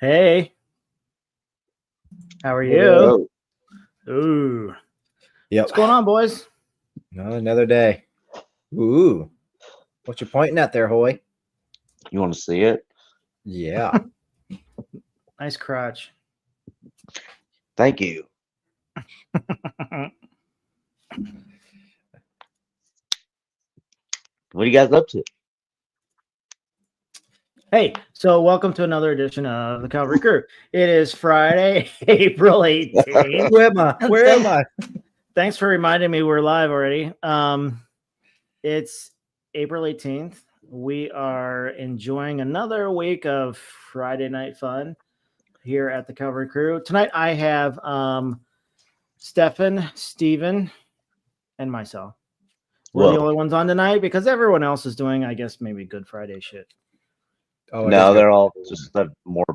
Hey, how are you? Hello. Ooh, Yep. what's going on, boys? Another day. Ooh. What you pointing at there, Hoy? You want to see it? Yeah. Nice crotch. Thank you. What are you guys up to? Hey, so welcome to another edition of the Cavalry Crew. It is Friday, April 18th. Where am I? Where am I? Thanks for reminding me we're live already. It's April 18th. We are enjoying another week of Friday night fun here at the Cavalry Crew. Tonight I have Stefan, Steven, and myself. We're the Whoa. only ones on tonight because everyone else is doing, I guess, maybe Good Friday shit. Oh, it is No, good. they're all just have more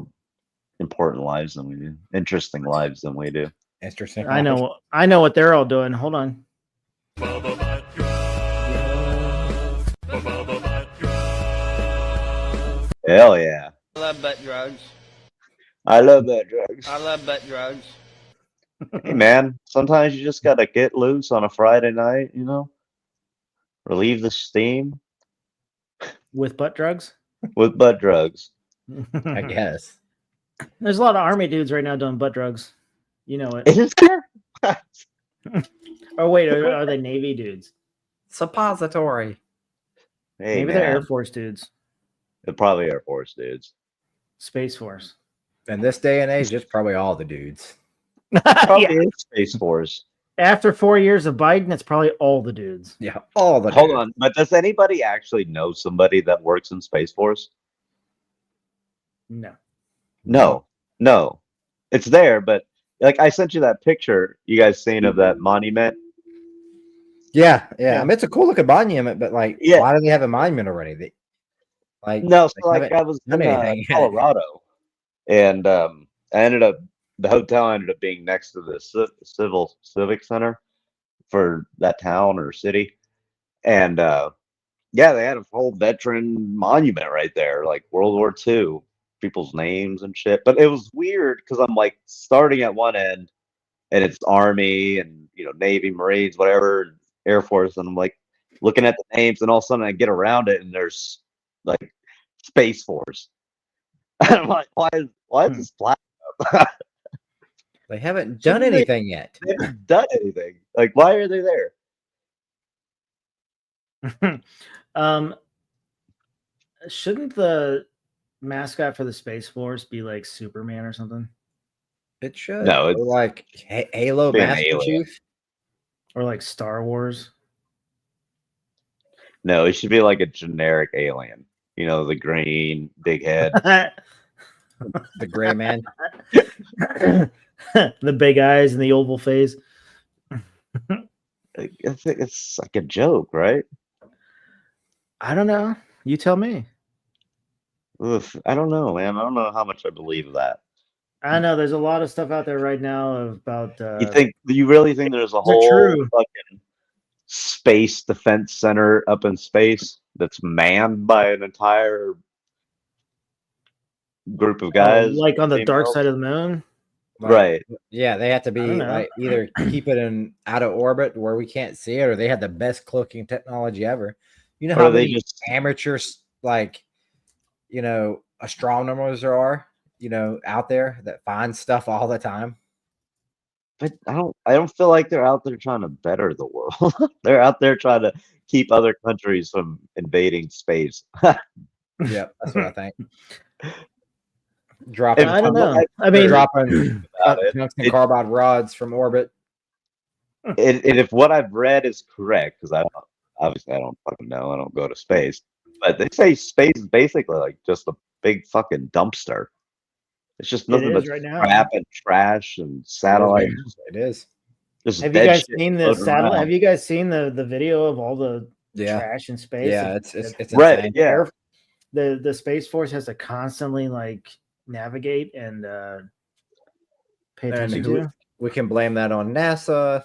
important lives than we do. Interesting lives than we do. Interesting. I know what they're all doing. Hold on. Hell yeah. I love butt drugs. I love that drugs. I love butt drugs. Hey man, sometimes you just gotta get loose on a Friday night, relieve the steam With butt drugs. with butt drugs. I guess. There's a lot of army dudes right now doing butt drugs. You know it. Is there? Oh wait, are they Navy dudes? Suppository. Hey Maybe they're Air man, Force dudes. they're probably Air Force dudes. Space Force. In this day and age, it's probably all the dudes. Probably Yeah. is Space Force. After 4 years of Biden, it's probably all the dudes. Yeah, all the Hold dudes. on, but does anybody actually know somebody that works in Space Force? No. No. It's there, but like I sent you that picture you guys seen of that monument. Yeah. Yeah. I mean, it's a cool looking monument, but like, Yeah. why do they have a monument already? No, so they like haven't I was done in anything yet. Colorado, and the hotel ended up being next to the civic center for that town or city, and yeah, they had a whole veteran monument right there, like World War II, people's names and shit. But it was weird because I'm like starting at one end, and it's Army and Navy, Marines, whatever, Air Force, and I'm like looking at the names, and all of a sudden I get around it, and there's like Space Force. And I'm like, why is this flag up? They haven't done Shouldn't they- anything yet. They haven't done anything. Like, why are they there? Shouldn't the mascot for the Space Force be like Superman or something? It should. No, Or it's like Halo be an Master alien. Chief. Or like Star Wars? No, it should be like a generic alien. The green, big head. The gray man. The big eyes and the oval face. I think it's like a joke, right? I don't know. You tell me. Oof, I don't know, man. I don't know how much I believe that. I know there's a lot of stuff out there right now about. You really think there's a They're whole true. fucking space defense center up in space that's manned by an entire group of guys? like on the dark females? side of the moon? Like, Right. Yeah, they have to I be don't know. like either keep it in out of orbit where we can't see it, or they have the best cloaking technology ever. You know Or how they many just amateurs astronomers there are, out there that find stuff all the time. But I don't feel like they're out there trying to better the world. They're out there trying to keep other countries from invading space. Yeah, that's what I think. Dropping, I don't know. I I mean, dropping about it. tungsten carbide rods from orbit. And if what I've read is correct, because obviously I don't fucking know, I don't go to space, but they say space is basically like just a big fucking dumpster. It's just nothing but is right now. crap and trash and satellites. It is. Just have you dead guys shit seen the floating satellite? around. Have you guys seen the video of all the Yeah, trash in space? yeah. It's Right, insane. yeah. The Space Force has to constantly like navigate and pay And attention who- to. We can blame that on NASA.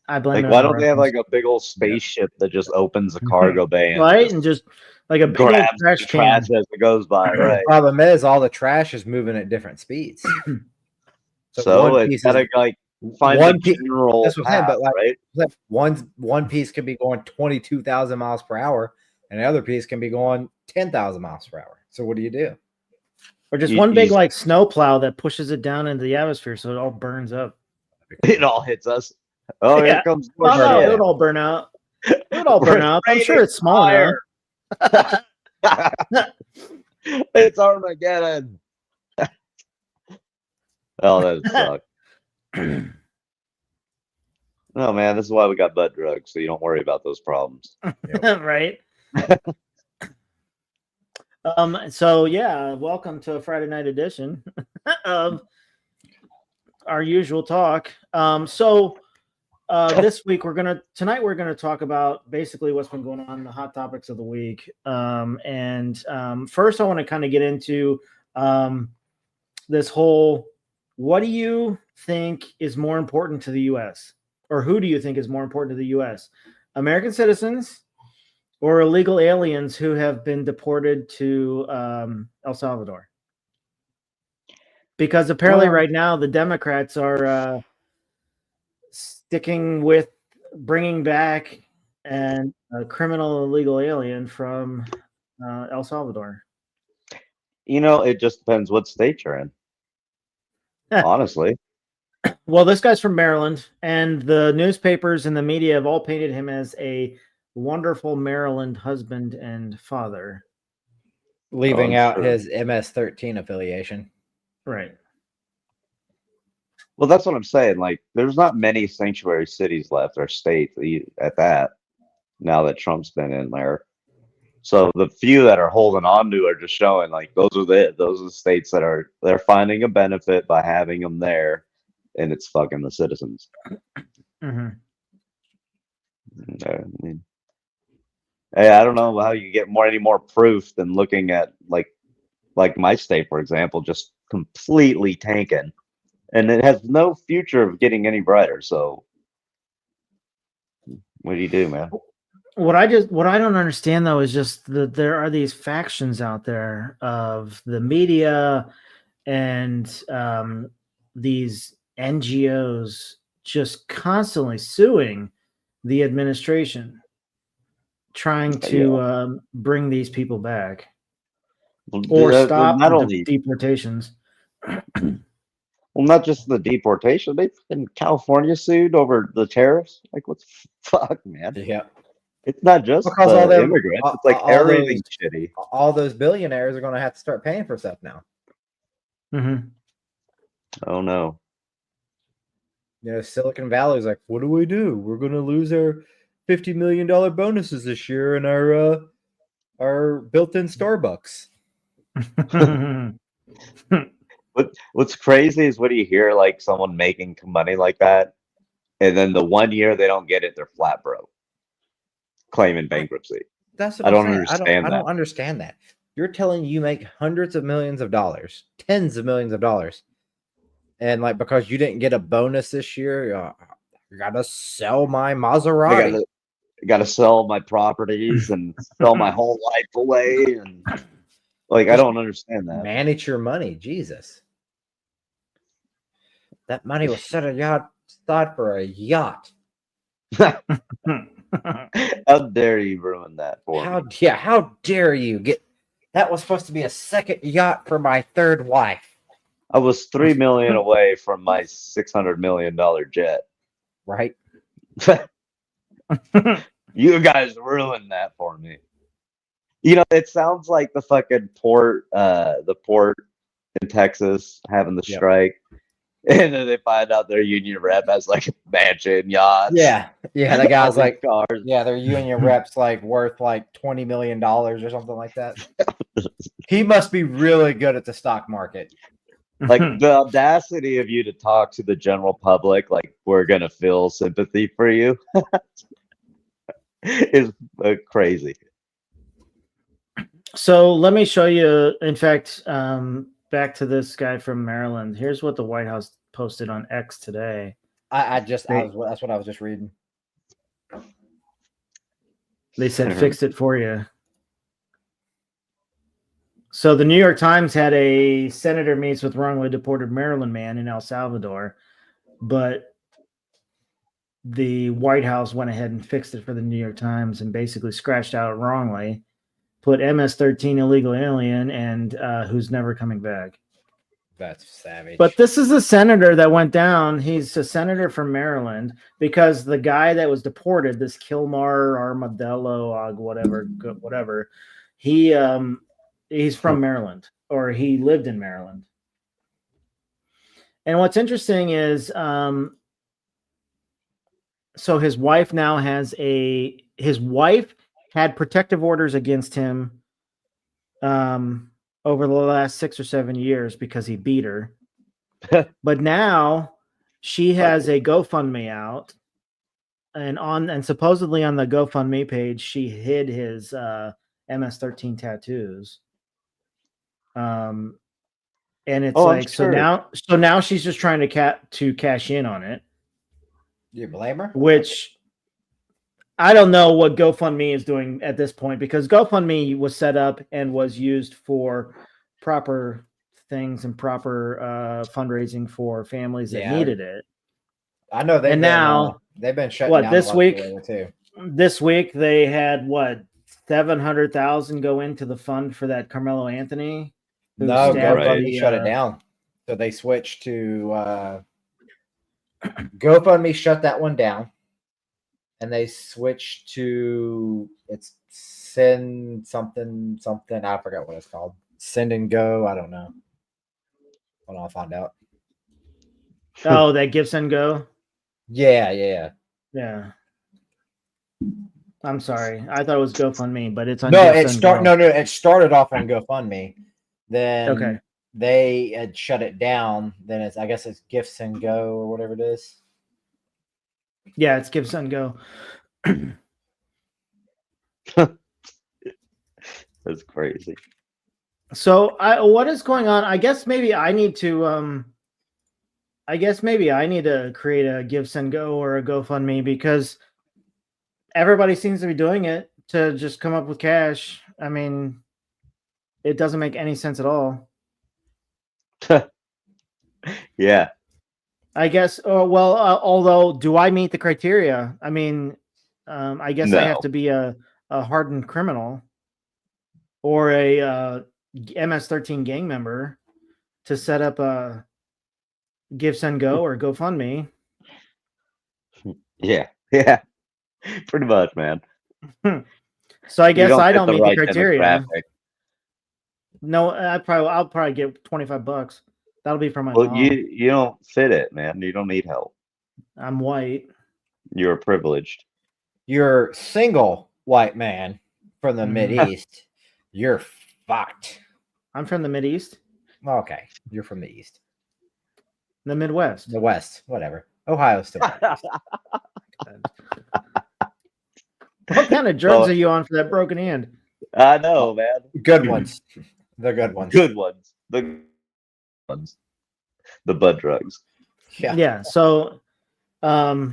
I blame Like, it why on the don't they have Russians. like a big old spaceship that just opens the cargo bay and Right? just And just like a big old grabs trash the can. trash as it goes by, The right? problem is all the trash is moving at different speeds. So one it's piece gotta is like find the one piece. general That's what I'm saying. path, But right? like one piece could be going 22,000 miles per hour, and the other piece can be going 10,000 miles per hour. So what do you do? Or just You- one you big just- like snow plow that pushes it down into the atmosphere so it all burns up. It all hits us. Oh, here Yeah. comes more Well, no, shit. it would all burn out. It would all burn We're out. I'm sure raining it's small enough. fire. It's Armageddon. Oh, that sucks. Oh man, this is why we got butt drugs, so you don't worry about those problems. Right. So yeah, welcome to a Friday night edition of our usual talk. This week tonight we're gonna talk about basically what's been going on, the hot topics of the week. First I want to kind of get into this whole, what do you think is more important to the US? Or who do you think is more important to the US? American citizens or illegal aliens who have been deported to El Salvador? Because apparently right now the Democrats are sticking with bringing back a criminal illegal alien from El Salvador. You know, it just depends what state you're in. Honestly, Well, this guy's from Maryland, and the newspapers and the media have all painted him as a wonderful Maryland husband and father. Leaving I'm out sure. his MS-13 affiliation. Right. Well, that's what I'm saying. Like, there's not many sanctuary cities left or states at that. Now that Trump's been in there, so the few that are holding on to are just showing like those are the states that they're finding a benefit by having them there, and it's fucking the citizens. Mm-hmm. I mean, hey, I don't know how you get any more proof than looking at like my state, for example, just completely tanking, and it has no future of getting any brighter. So, what do you do, man? What I don't understand though is just that there are these factions out there of the media and these NGOs just constantly suing the administration, trying to bring these people back or stop not the only deportations. well, not just the deportation. They in California sued over the tariffs. Like, what the fuck, man? Yeah. It's not just Because the all them- immigrants. all- It's like all everything's shitty. All those billionaires are going to have to start paying for stuff now. Mm-hmm. Oh no. You know, Silicon Valley's like, what do? We're going to lose our $50 million bonuses this year and our built-in Starbucks. What's crazy is when you hear like someone making money like that, and then the 1 year they don't get it, they're flat broke, claiming bankruptcy. That's what I I'm don't saying. understand I that. don't understand that. You're telling you make hundreds of millions of dollars, tens of millions of dollars, and like because you didn't get a bonus this year, you gotta sell my Maserati. I gotta sell my properties and sell my whole life away, and like I Just don't understand that. Manage your money, Jesus. That money was set aside for a yacht. How dare you ruin that for me? How dare you get that was supposed to be a second yacht for my third wife, I was $3 million away from my $600 million jet. right? You guys ruined that for me. You know, it sounds like the fucking port in Texas having the Yep. strike, and then they find out their union rep has like a mansion, yachts. Yeah. The all guy's these like, cars. yeah, their union rep's like worth like $20 million or something like that. He must be really good at the stock market. Like the audacity of you to talk to the general public, like we're gonna feel sympathy for you, is crazy. So let me show you. In fact, back to this guy from Maryland. Here's what the White House posted on X today. That's what I was just reading. They said fixed it for you. So the New York Times had a senator meets with wrongly deported Maryland man in El Salvador, but the White House went ahead and fixed it for the New York Times and basically scratched out wrongly, put MS-13 illegal alien and who's never coming back. That's savage. But this is a senator that went down. He's a senator from Maryland because the guy that was deported, this Kilmar Armadillo, whatever, he's from Maryland, or he lived in Maryland. And what's interesting is, so his wife now has his wife had protective orders against him over the last 6 or 7 years because he beat her. But now she has a GoFundMe out, and supposedly on the GoFundMe page, she hid his MS-13 tattoos. And it's so now she's just trying to cash in on it. Do you blame her? Which I don't know what GoFundMe is doing at this point, because GoFundMe was set up and was used for proper things and proper fundraising for families that needed it. I know they've been shutting down this week too. This week they had 700,000 go into the fund for that Carmelo Anthony. No, GoFundMe shut it down. So they switched to GoFundMe shut that one down. And they switched to send something. I forgot what it's called. Send and Go. I don't know. Well, I'll find out. Oh, that Give Send Go. Yeah. I'm sorry. I thought it was GoFundMe, but it's on. It started off on GoFundMe. Then they had shut it down. Then I guess it's Give Send Go or whatever it is. Yeah, it's Give Send Go. That's crazy. So what is going on? I guess maybe I need to create a Give Send Go or a GoFundMe, because everybody seems to be doing it to just come up with cash. I mean, it doesn't make any sense at all. Yeah. I guess. Although, do I meet the criteria? I mean, I guess I have to be a hardened criminal or a MS-13 gang member to set up a Give Send Go or GoFundMe. Yeah, pretty much, man. So I guess I don't meet the criteria. No, I'll probably get $25. That'll be from my mom. You don't fit it, man. You don't need help. I'm white. You're privileged. You're single white man from the Mideast. You're fucked. I'm from the Mideast. Okay, you're from the East. The Midwest. The West, whatever. Ohio's still. What kind of drugs are you on for that broken hand? I know, man. Good ones. The good ones. Good ones. The ones. The bud drugs. Yeah. So, so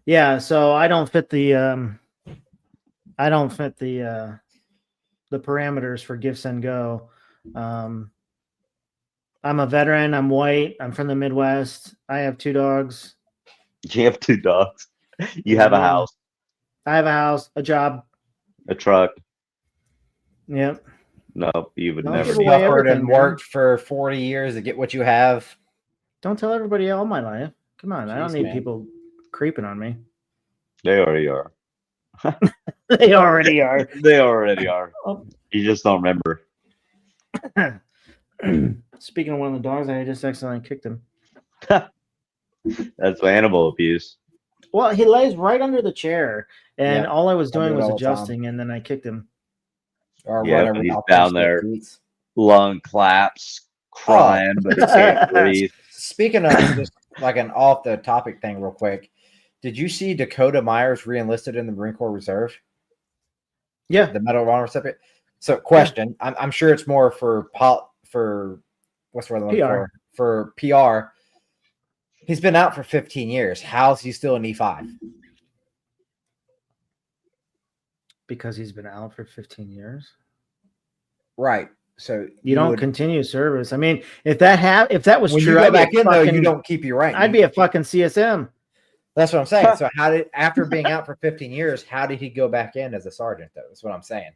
I don't fit the parameters for Give Send Go. I'm a veteran. I'm white. I'm from the Midwest. I have 2 dogs. You have 2 dogs. You have a house. I have a house, a job, a truck. Yep. No, you would never. You suffered and worked for 40 years to get what you have. Don't tell everybody all my life. Come on, I don't need people creeping on me. They already are. They already are. They already are. You just don't remember. Speaking of one of the dogs, I just accidentally kicked him. That's animal abuse. Well, he lays right under the chair, and all I was doing was adjusting, and then I kicked him. Or but he's down there, lung claps, crying, but he can't breathe. Speaking of just like an off the topic thing, real quick, did you see Dakota Myers re-enlisted in the Marine Corps Reserve? Yeah, the Medal of Honor recipient. So, question: I'm sure it's more for what's the word I'm looking for? For PR. He's been out for 15 years. How's he still an E5? Because he's been out for 15 years. Right. So You don't continue service. I mean, if that was when true, you go I'd be a back in though, you fucking- don't keep your rank. I'd be a fucking CSM. That's what I'm saying. So after being out for 15 years, how did he go back in as a sergeant though? That's what I'm saying.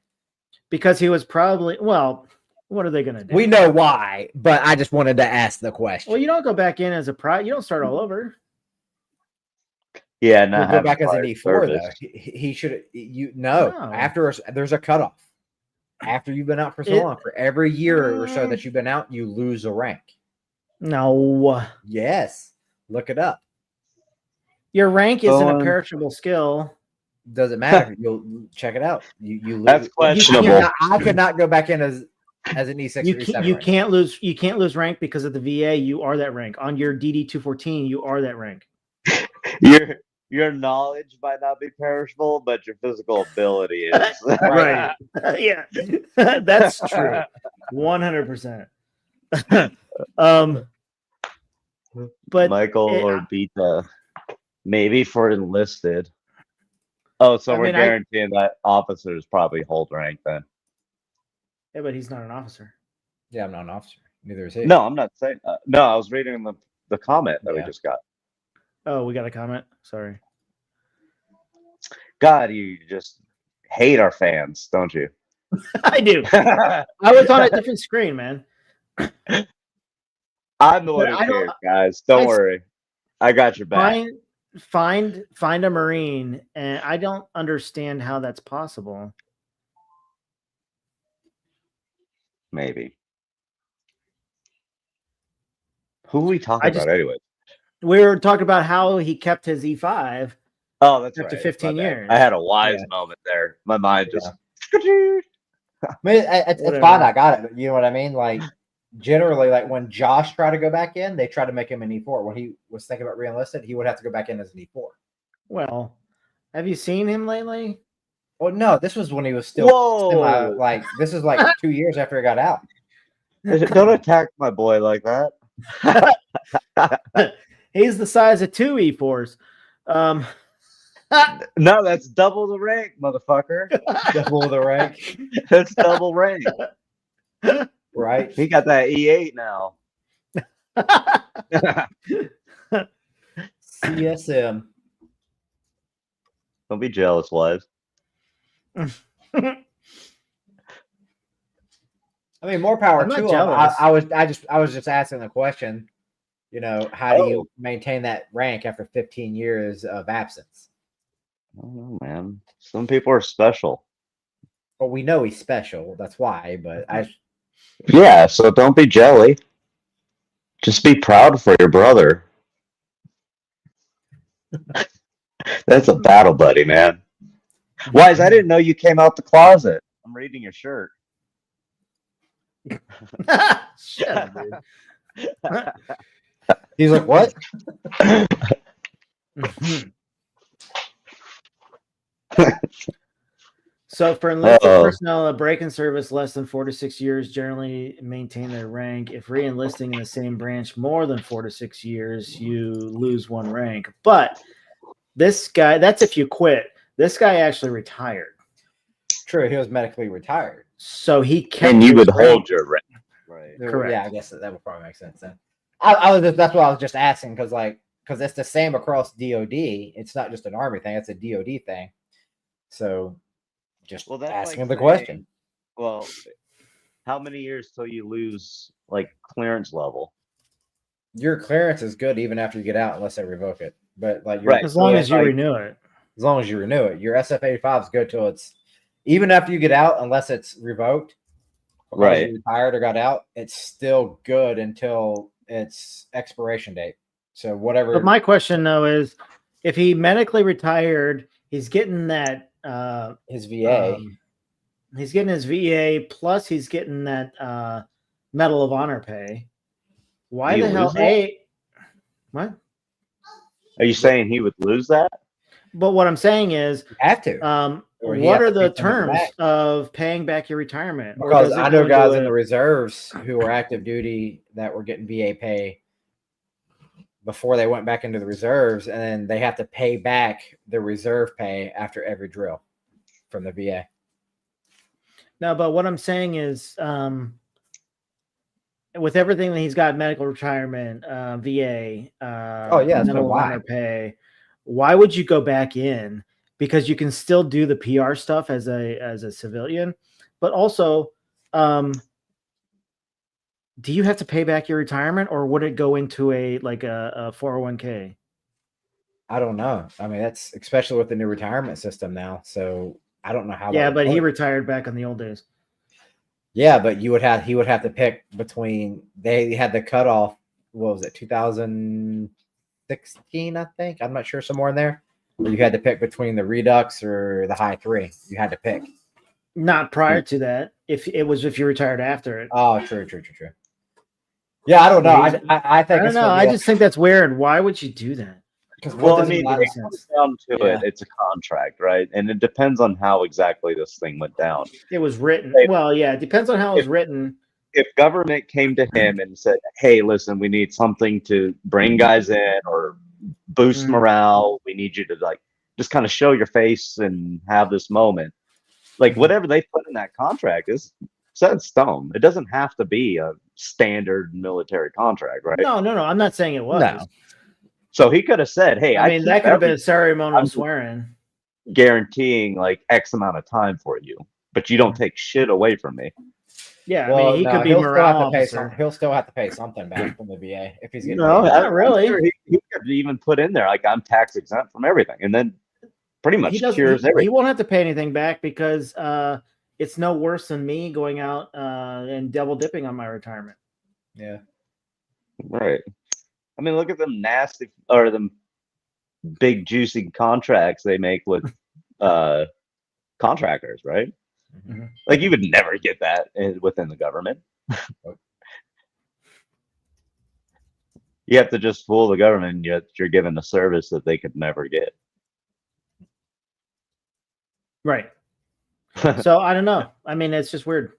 Because he was probably, well, what are they going to do? We know why, but I just wanted to ask the question. Well, you don't go back in as a you don't start all over. Yeah, He'll not go back as an prior E4 though. service. He should No. after there's a cutoff. After you've been out for so long, for every year or so that you've been out, you lose a rank. No. Yes. Look it up. Your rank isn't a Going- perishable skill. Doesn't matter. You'll check it out. You lose. That's questionable. I could not go back in as an E6 or E7 You rank. can't lose rank because of the VA. You are that rank. On your DD 214, you are that rank. Your knowledge might not be perishable, but your physical ability is. Right. Yeah. That's true. 100%. But Michael or Beta, maybe for enlisted. Oh, so I we're mean, guaranteeing that officers probably hold rank then. yeah, but he's not an officer. Yeah, I'm not an officer. Neither is he. No, I'm not saying. No, I was reading the comment that we Yeah. just got. Oh, we got a comment. Sorry. God, you just hate our fans, don't you? I do. I was on a different screen, man. I'm the one But who I don't- cares, guys. Don't I- worry. I got your back. Find a Marine, and I don't understand how that's possible. Maybe. Who are we talking about anyway? We were talking about how he kept his E5. Oh, that's After right. 15 My bad. years. I had a wise Yeah. moment there. My mind just. I mean, it's Whatever. fine. I got it. But you know what I mean? Like, generally, like when Josh tried to go back in, they tried to make him an E4. When he was thinking about re-enlisted, he would have to go back in as an E4. Well, have you seen him lately? Well, no, this was when he was still Whoa! like this is like 2 years after he got out. Don't attack my boy like that. He's the size of 2 E4s. No, that's double the rank, motherfucker. Double the rank, That's double rank. right? He got that E8 now. CSM. Don't be jealous, wives. I mean, more power I'm not to him. jealous. I was just asking the question. You know, how do Oh. you maintain that rank after 15 years of absence? I don't know, man. Some people are special. Well, we know he's special. That's why. But Yeah, so don't be jelly. Just be proud for your brother. That's a battle buddy, man. Wise, I didn't know you came out the closet. I'm reading your shirt. Shut up, dude. he's like, what? So for enlisted Uh-oh. personnel, a break-in service less than 4 to 6 years generally maintain their rank. If re-enlisting in the same branch more than 4 to 6 years, you lose 1 rank. But this guy, that's if you quit. This guy actually retired. True, he was medically retired. So he kept And you his would rank. hold your rank. Right. Correct. Yeah, I guess that would probably make sense then. I was just, that's what I was just asking because it's the same across DoD. It's not just an Army thing; it's a DoD thing. So, just Well, that's asking like the saying- question. Well, how many years till you lose like clearance level? Your clearance is good even after you get out, unless they revoke it. But like, your, Right. As long as you like- renew it. as long as you renew it, your SF-85 is good till it's even after you get out, unless it's revoked. Because Right. you retired or got out, it's still good until its expiration date. So whatever. But my question though is, if he medically retired, he's getting that. his VA. He's getting his VA plus he's getting that Medal of Honor pay. Why Do you the hell? lose that? What? Are you saying he would lose that? But what I'm saying is, You have to. Or he what has are to the pay some of it terms back. of paying back your retirement? Or Because does it I go know guys into in the a- reserves who were active duty that were getting VA pay before they went back into the reserves, and then they have to pay back the reserve pay after every drill from the VA. No, but what I'm saying is, with everything that he's got, medical retirement, VA, Oh, yeah, that's Medal of why. Honor pay, why would you go back in? Because you can still do the PR stuff as a civilian, but also, do you have to pay back your retirement, or would it go into a 401k? I don't know. I mean, that's especially with the new retirement system now. So I don't know how. Yeah, that would but he work. retired back in the old days. Yeah, but he would have to pick between. They had the cutoff. What was it? 2016, I think. I'm not sure, somewhere in there. Where you had to pick between the Redux or the High 3. You had to pick. Not prior to that. If you retired after it. Oh, true. Yeah, I don't know. I think I don't know. I just think that's weird. Why would you do that? Well, I doesn't mean, make it sense. comes down to Yeah. it. It's a contract, right? And it depends on how exactly this thing went down. It was written. If- Well, yeah, it depends on how it was written. If government came to him and said, "Hey, listen, we need something to bring guys in or boost Mhm. morale. We need you to just kind of show your face and have this moment." Like Mhm. whatever they put in that contract is set in stone. It doesn't have to be a standard military contract, right? No. I'm not saying it was. No. So he could have said, "Hey, I mean, keep that could have been a everything. ceremonial I'm swearing. guaranteeing like X amount of time for you, but you don't take shit away from me." Yeah, Well, I mean, he could be he'll morale still have to pay officer. he'll still have to pay something back from the VA if he's getting No, paid. Not really. I'm sure he could even put in there like I'm tax exempt from everything, and then pretty much He doesn't. cures He everything. won't have to pay anything back because it's no worse than me going out and double dipping on my retirement. Yeah. Right. I mean, look at them nasty or them big juicy contracts they make with contractors, right? Mhm. Like you would never get that within the government. You have to just fool the government, yet you're given a service that they could never get. Right. So I don't know. I mean, it's just weird.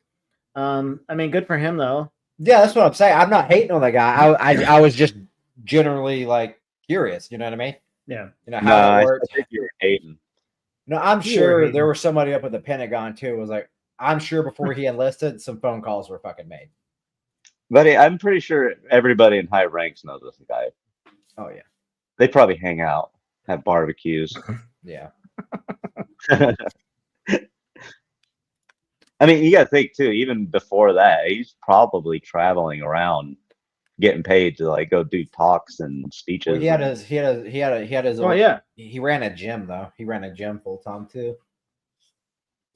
I mean, good for him though. Yeah, that's what I'm saying. I'm not hating on the guy. I was just generally like curious. You know what I mean? Yeah. You know No, how I it worked. think you're hating. No, I'm You were sure hating. there was somebody up at the Pentagon too. Was like, I'm sure before he enlisted, some phone calls were fucking made. Buddy, I'm pretty sure everybody in high ranks knows this guy. Oh yeah, They probably hang out, have barbecues. yeah. I mean, you got to think too. Even before that, he's probably traveling around, getting paid to like go do talks and speeches. Well, he had his. Oh yeah. He ran a gym though. He ran a gym full time too.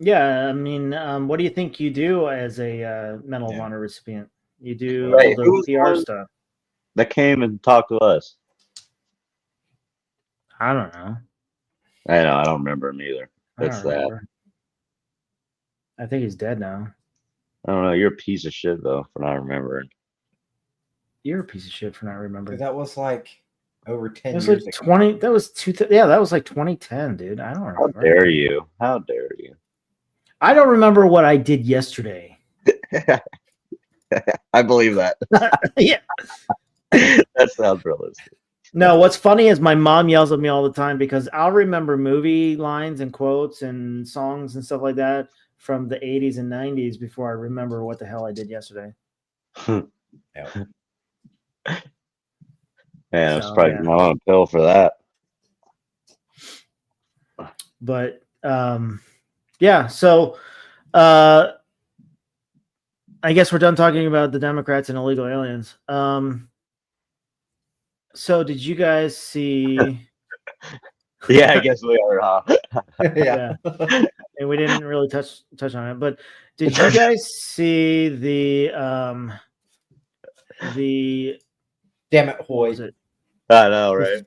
Yeah. I mean, what do you think you do as a Medal of Yeah. Honor recipient? You do Right. all Who's the the PR one- stuff. that came and talked to us. I don't know. I know. I don't remember him either. I That's don't that. remember. I think he's dead now. I don't know. You're a piece of shit though for not remembering. You're a piece of shit for not remembering. That was like over It 10 was years like ago. 20. That was yeah, that was like 2010, dude. I don't How remember. dare you? How dare you? I don't remember what I did yesterday. I believe that. Yeah. That sounds realistic. No, what's funny is my mom yells at me all the time because I'll remember movie lines and quotes and songs and stuff like that from the 80s and 90s before I remember what the hell I did yesterday. Man, I'm So, surprised yeah. you're not on a pill for that. But yeah, so I guess we're done talking about the Democrats and illegal aliens. So did you guys see? Yeah, I guess we are. Huh? Yeah. And we didn't really touch on it, but did you guys see the Damn it, what Hoy. was it? I know, right?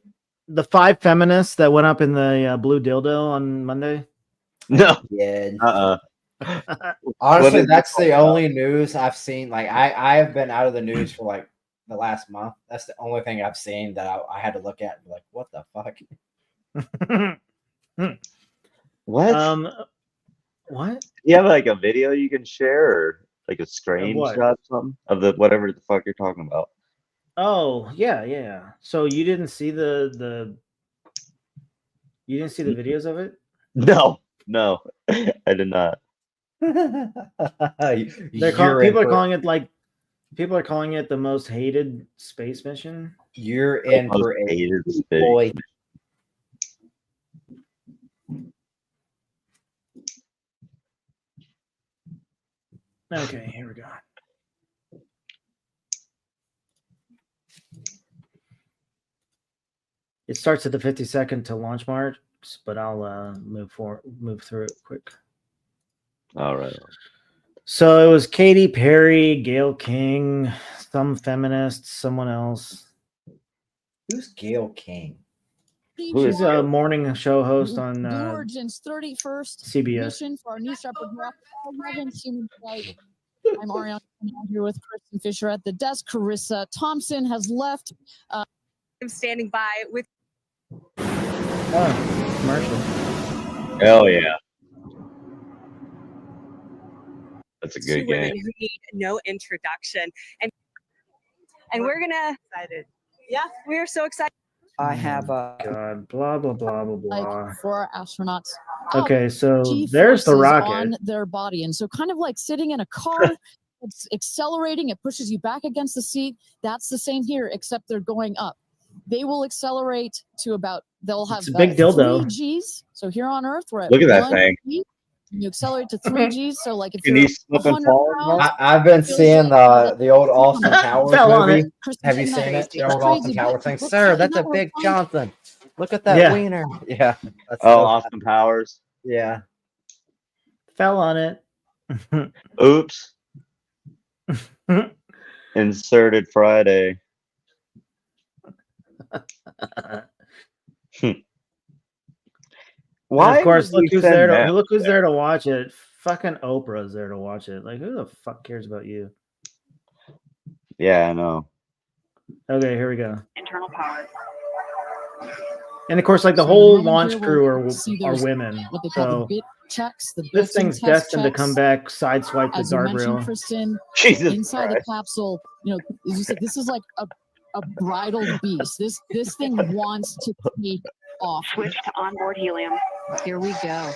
The 5 feminists that went up in the blue dildo on Monday? No. Yeah. What Honestly, is that's it the called? only news I've seen. Like I have been out of the news for like the last month. That's the only thing I've seen that I had to look at and be like, what the fuck? What? What? You have like a video you can share or like a what? screenshot or something of the whatever the fuck you're talking about? Oh, yeah. So you didn't see the you didn't see the videos of it? No, I did not. People You're are calling it like people are calling it the most hated space mission. you're in Most for a hated space. boy. Okay, here we go. It starts at the 52nd to launch march, but I'll move through it quick. All right. So it was Katy Perry, Gayle King, some feminist, someone else. Who's Gail King? She's a morning show host on Blue Origin's 31st CBS. mission for our new Shepherd Rock 11 human flight. I'm Ariana here with Kristen Fisher at the desk. Carissa Thompson has left. I'm standing by with. Oh, commercial. Hell yeah. That's a Two good women game. who need no introduction, and we're gonna. Excited. Yeah, we are so excited. I have God, blah blah blah blah blah. Like for our astronauts. Okay, so G there's the forces rocket. on their body, and so kind of like sitting in a car, it's accelerating. It pushes you back against the seat. That's the same here, except they're going up. They will accelerate to about. They'll have It's a big dildo. 3 Gs. So here on Earth, we're at Look at that 1 thing. G. You accelerate to 3 Gs. So like if Can you're he slip and 100 fall? pounds, I've been seeing the old Austin Powers Fell on movie. it. Have you seen it? The old Crazy, Austin Powers thing. but Sir, that's a not big fun. Johnson. Look at that Yeah. wiener. Yeah. That's Oh, so- Austin Powers. yeah. Fell on it. Oops. Inserted Friday. Why? And of course, would we look who's send there to that look who's there to watch it. Fucking Oprah's there to watch it. Like, who the fuck cares about you? Yeah, I know. Okay, here we go. Internal power. And of course, like the So whole men launch here will crew see are those- women. What they call So the bit checks. The this built-in thing's test destined to checks. come back sideswipe the As you mentioned, guardrail. Kristen, Jesus inside Christ. the capsule, as you said, this is like a bridal beast. This thing wants to take off. Switch to onboard helium. Here we go.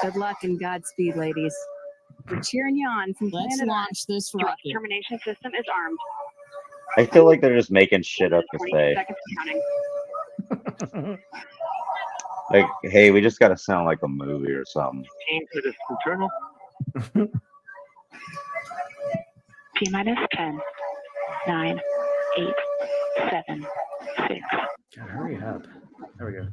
Good luck and Godspeed, ladies. We're cheering you on from Let's planet Earth. launch this Thrust rocket. termination system is armed. I feel like they're just making shit up to 20 say. seconds counting. Like, hey, we just gotta sound like a movie or something. Into this internal. T minus 10, 9, 8, 7, 6. God, hurry up. There we go.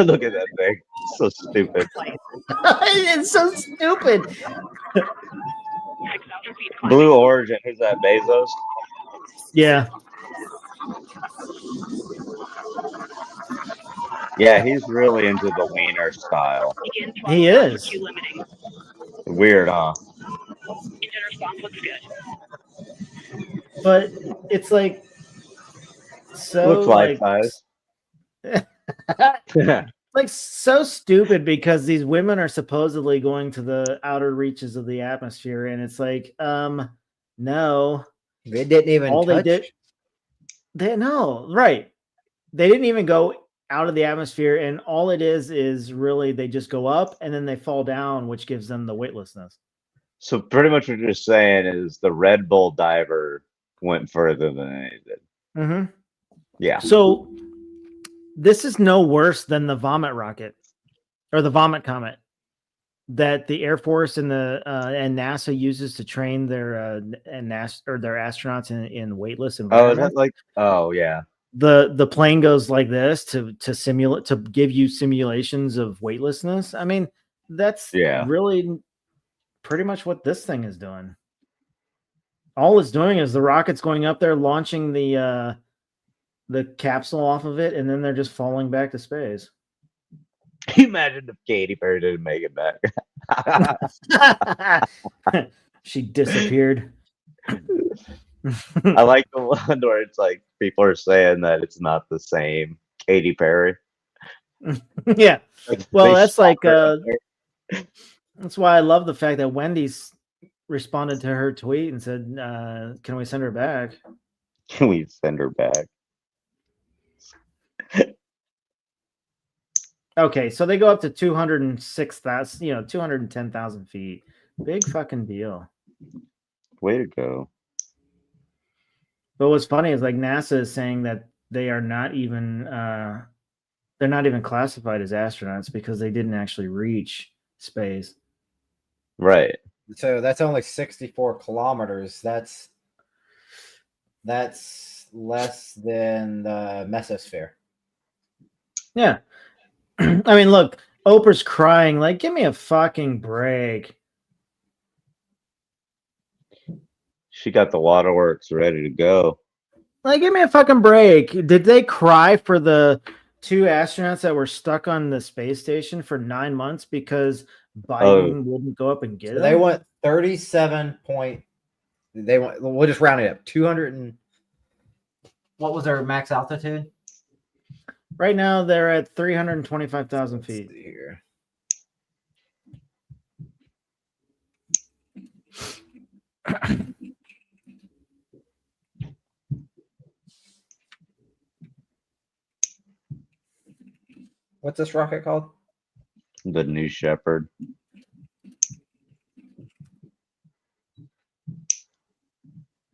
Look at that thing. So stupid. It's so stupid. 6,000 feet. Blue Origin. Who's that? Bezos? Yeah. Yeah, he's really into the wiener style. Begin He throttle is. Q limiting. Weird, huh? Engine response looks good. But it's like so Looks life size. like so stupid because these women are supposedly going to the outer reaches of the atmosphere, and it's like, no. They didn't even All touch. they did, right. They didn't even go out of the atmosphere, and all it is really they just go up and then they fall down, which gives them the weightlessness. So pretty much what you're saying is the Red Bull diver went further than they did. Mm-hmm. Yeah. So this is no worse than the vomit rocket or the vomit comet that the Air Force and the and NASA uses to train their their astronauts in weightless Oh, is environments. that like? Oh, yeah. The plane goes like this to simulate, to give you simulations of weightlessness. I mean, that's really pretty much what this thing is doing. All it's doing is the rocket's going up there, launching the capsule off of it, and then they're just falling back to space. Can you imagine if Katy Perry didn't make it back? She disappeared. I like the one where it's like people are saying that it's not the same Katy Perry. Yeah. Like, Well, they that's shot like her up there. that's why I love the fact that Wendy's responded to her tweet and said, "Can we send her back?" Can we send her back? Okay, so they go up to 206,000, 210,000 feet. Big fucking deal. Way to go. But what's funny is like NASA is saying that they are not even they're not even classified as astronauts because they didn't actually reach space. Right. So that's only 64 kilometers. That's less than the mesosphere. Yeah. I mean, look, Oprah's crying, like, give me a fucking break. She got the waterworks ready to go. Like, give me a fucking break. Did they cry for the 2 astronauts that were stuck on the space station for 9 months because Biden wouldn't go up and get So them? they went 37 point. They went. We'll just round it up. 200 and what was their max altitude? Right now, they're at 325,000 feet. Here. What's this rocket called? The New Shepard.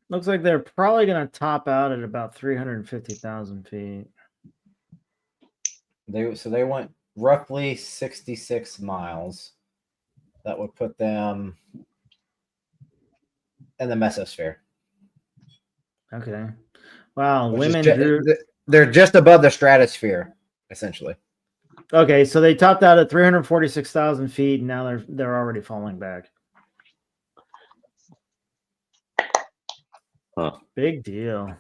Looks like they're probably going to top out at about 350,000 feet. They went roughly 66 miles. That would put them in the mesosphere. Okay. Wow. Which is Women they're just above the stratosphere, essentially. Okay, so they topped out at 346,000 feet, and now they're already falling back. Huh. Big deal.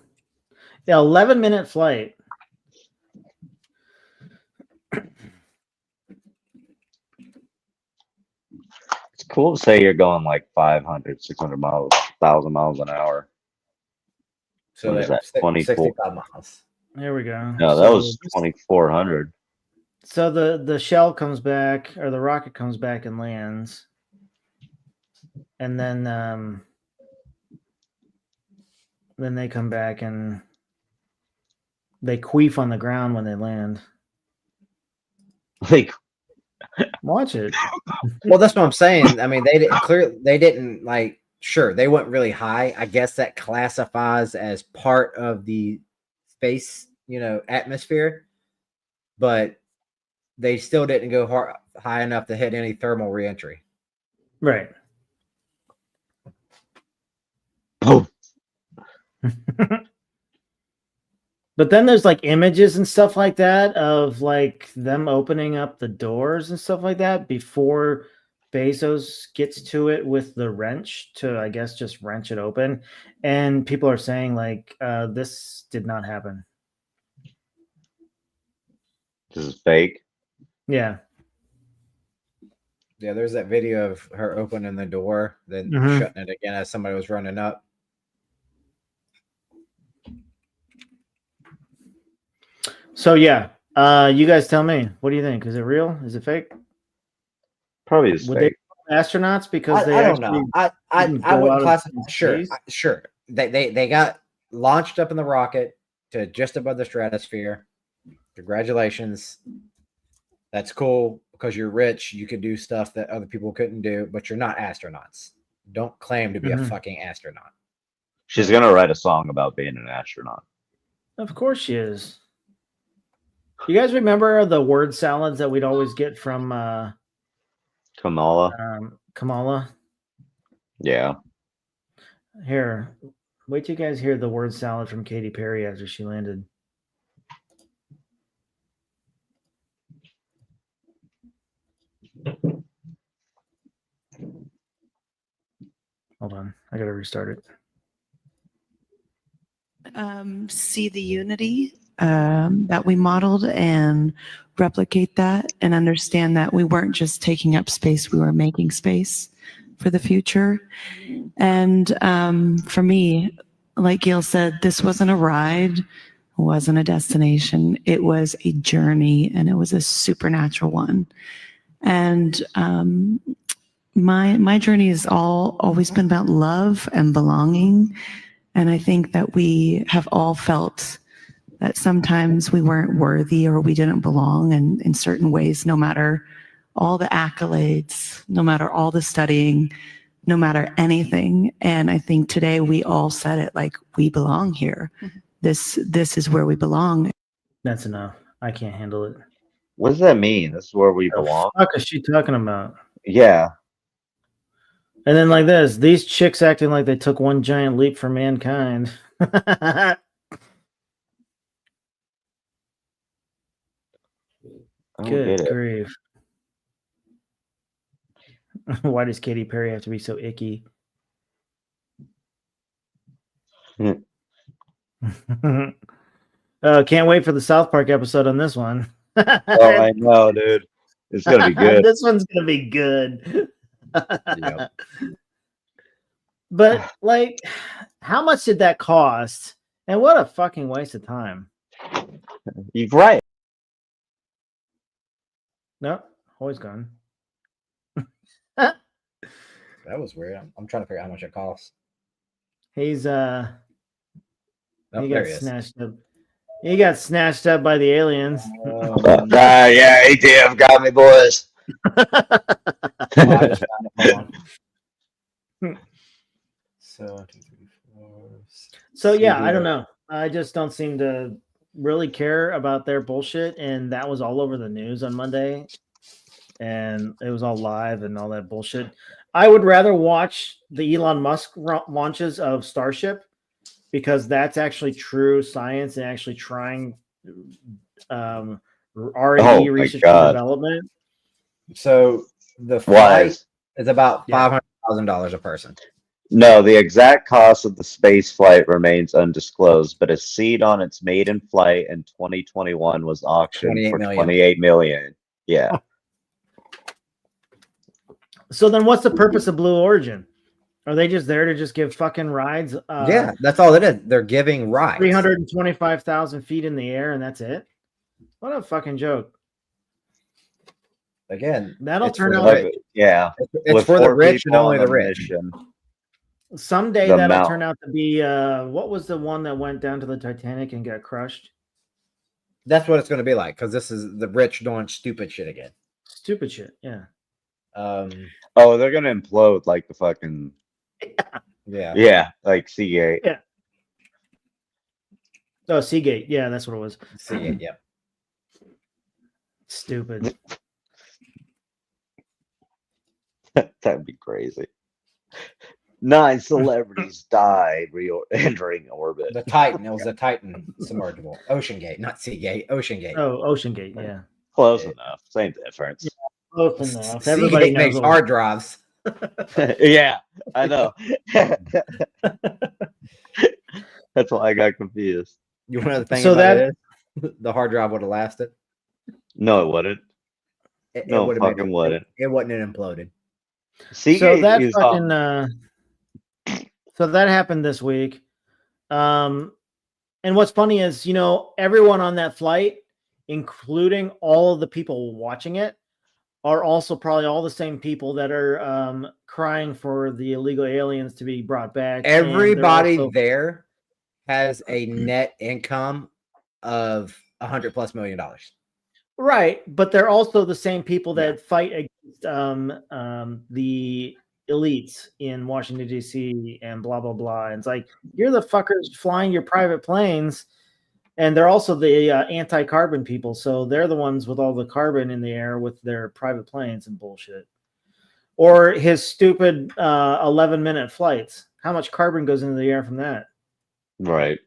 Yeah, 11-minute flight. It's cool to say you're going like 500, 600 miles, 1,000 miles an hour. So What is that's that, 24? 65 miles. There we go. No, that was 2,400. So the shell comes back, or the rocket comes back and lands, and then they come back and they queef on the ground when they land. Like, Watch it. Well, that's what I'm saying. I mean, they didn't like. Sure, they went really high. I guess that classifies as part of the space, atmosphere, but they still didn't go high enough to hit any thermal reentry. Right. oh, But then there's like images and stuff like that of like them opening up the doors and stuff like that before Bezos gets to it with the wrench to, I guess, just wrench it open. And people are saying like, this did not happen. this is fake. Yeah. Yeah, there's that video of her opening the door, then shutting it again as somebody was running up. So yeah, you guys tell me. What do you think? Is it real? Is it fake? Probably is Would fake. they astronauts because they I don't know. I didn't go wouldn't out classify. into Sure, space? sure. They got launched up in the rocket to just above the stratosphere. Congratulations. That's cool because you're rich. You can do stuff that other people couldn't do, but you're not astronauts. Don't claim to be a fucking astronaut. She's gonna write a song about being an astronaut. Of course she is. You guys remember the word salads that we'd always get from Kamala. Kamala? Yeah. Here, wait till you guys hear the word salad from Katy Perry after she landed. Hold on, I gotta restart it. See the unity that we modeled and replicate that and understand that we weren't just taking up space, we were making space for the future. And for me, like Gail said, this wasn't a ride, wasn't a destination. It was a journey, and it was a supernatural one. And my journey has always been about love and belonging. And I think that we have all felt that sometimes we weren't worthy or we didn't belong in certain ways, no matter all the accolades, no matter all the studying, no matter anything. And I think today we all said it, like, we belong here. This is where we belong. That's enough. I can't handle it. What does that mean? This is where we The belong? fuck is she talking about? Yeah. And then like this, these chicks acting like they took one giant leap for mankind. I don't get Good it. grief. Why does Katy Perry have to be so icky? Can't wait for the South Park episode on this one. Oh, I know, dude. It's gonna be good. This one's gonna be good. Yep. But like, how much did that cost? And what a fucking waste of time. You're right. No, always gone. That was weird. I'm trying to figure out how much it costs. He's Oh, he there got he is. snatched up. He got snatched up by the aliens. Yeah, ATF got me, boys. I just found it. Hold on. So 2, 3, 4. So yeah, I CD. don't know. I just don't seem to really care about their bullshit, and that was all over the news on Monday, and it was all live and all that bullshit. I would rather watch the Elon Musk launches of Starship because that's actually true science and actually trying R&D, Oh, my research God. and development. So the Why? flight is about Yeah. $500,000 a person. No, the exact cost of the space flight remains undisclosed, but a seat on its maiden flight in 2021 was auctioned 28 for million. $28 million. Yeah. So then, what's the purpose of Blue Origin? Are they just there to just give fucking rides? Yeah, that's all it is. They're giving rides. 325,000 feet in the air, and that's it. What a fucking joke! Again, That'll it's turn for out the Like, rich. yeah. It's With for the 4 rich and people only on the a rich. mission. Someday The that'll amount. turn out to be what was the one that went down to the Titanic and got crushed? That's what it's going to be like because this is the rich doing stupid shit again. Stupid shit. Yeah. Oh, they're gonna implode like the fucking Yeah. like Seagate. Yeah. Oh, Seagate. Yeah, that's what it was. See it. Yep. Stupid. That'd be crazy. 9 celebrities died entering orbit. The Titan. It was the Titan submergible. Ocean Gate, not Seagate. Ocean Gate. Oh, Ocean Gate. Yeah. Close enough. Same difference. Close enough. Everybody Seagate knows makes what- hard drives. Yeah, I know. That's why I got confused. You know the thing So about that- it is, the hard drive would have lasted. No, it wouldn't. It No, would've fucking made wouldn't. It wouldn't have imploded. Seagate So that is fucking so that happened this week. And what's funny is, you know, everyone on that flight, including all of the people watching it, are also probably all the same people that are crying for the illegal aliens to be brought back. and they're Everybody also- there has a net income of $100+ million. right, but they're also the same people that fight against the elites in Washington D.C. and blah blah blah. And it's like, you're the fuckers flying your private planes, and they're also the anti-carbon people. So they're the ones with all the carbon in the air with their private planes and bullshit. Or his stupid 11-minute flights. How much carbon goes into the air from that? right.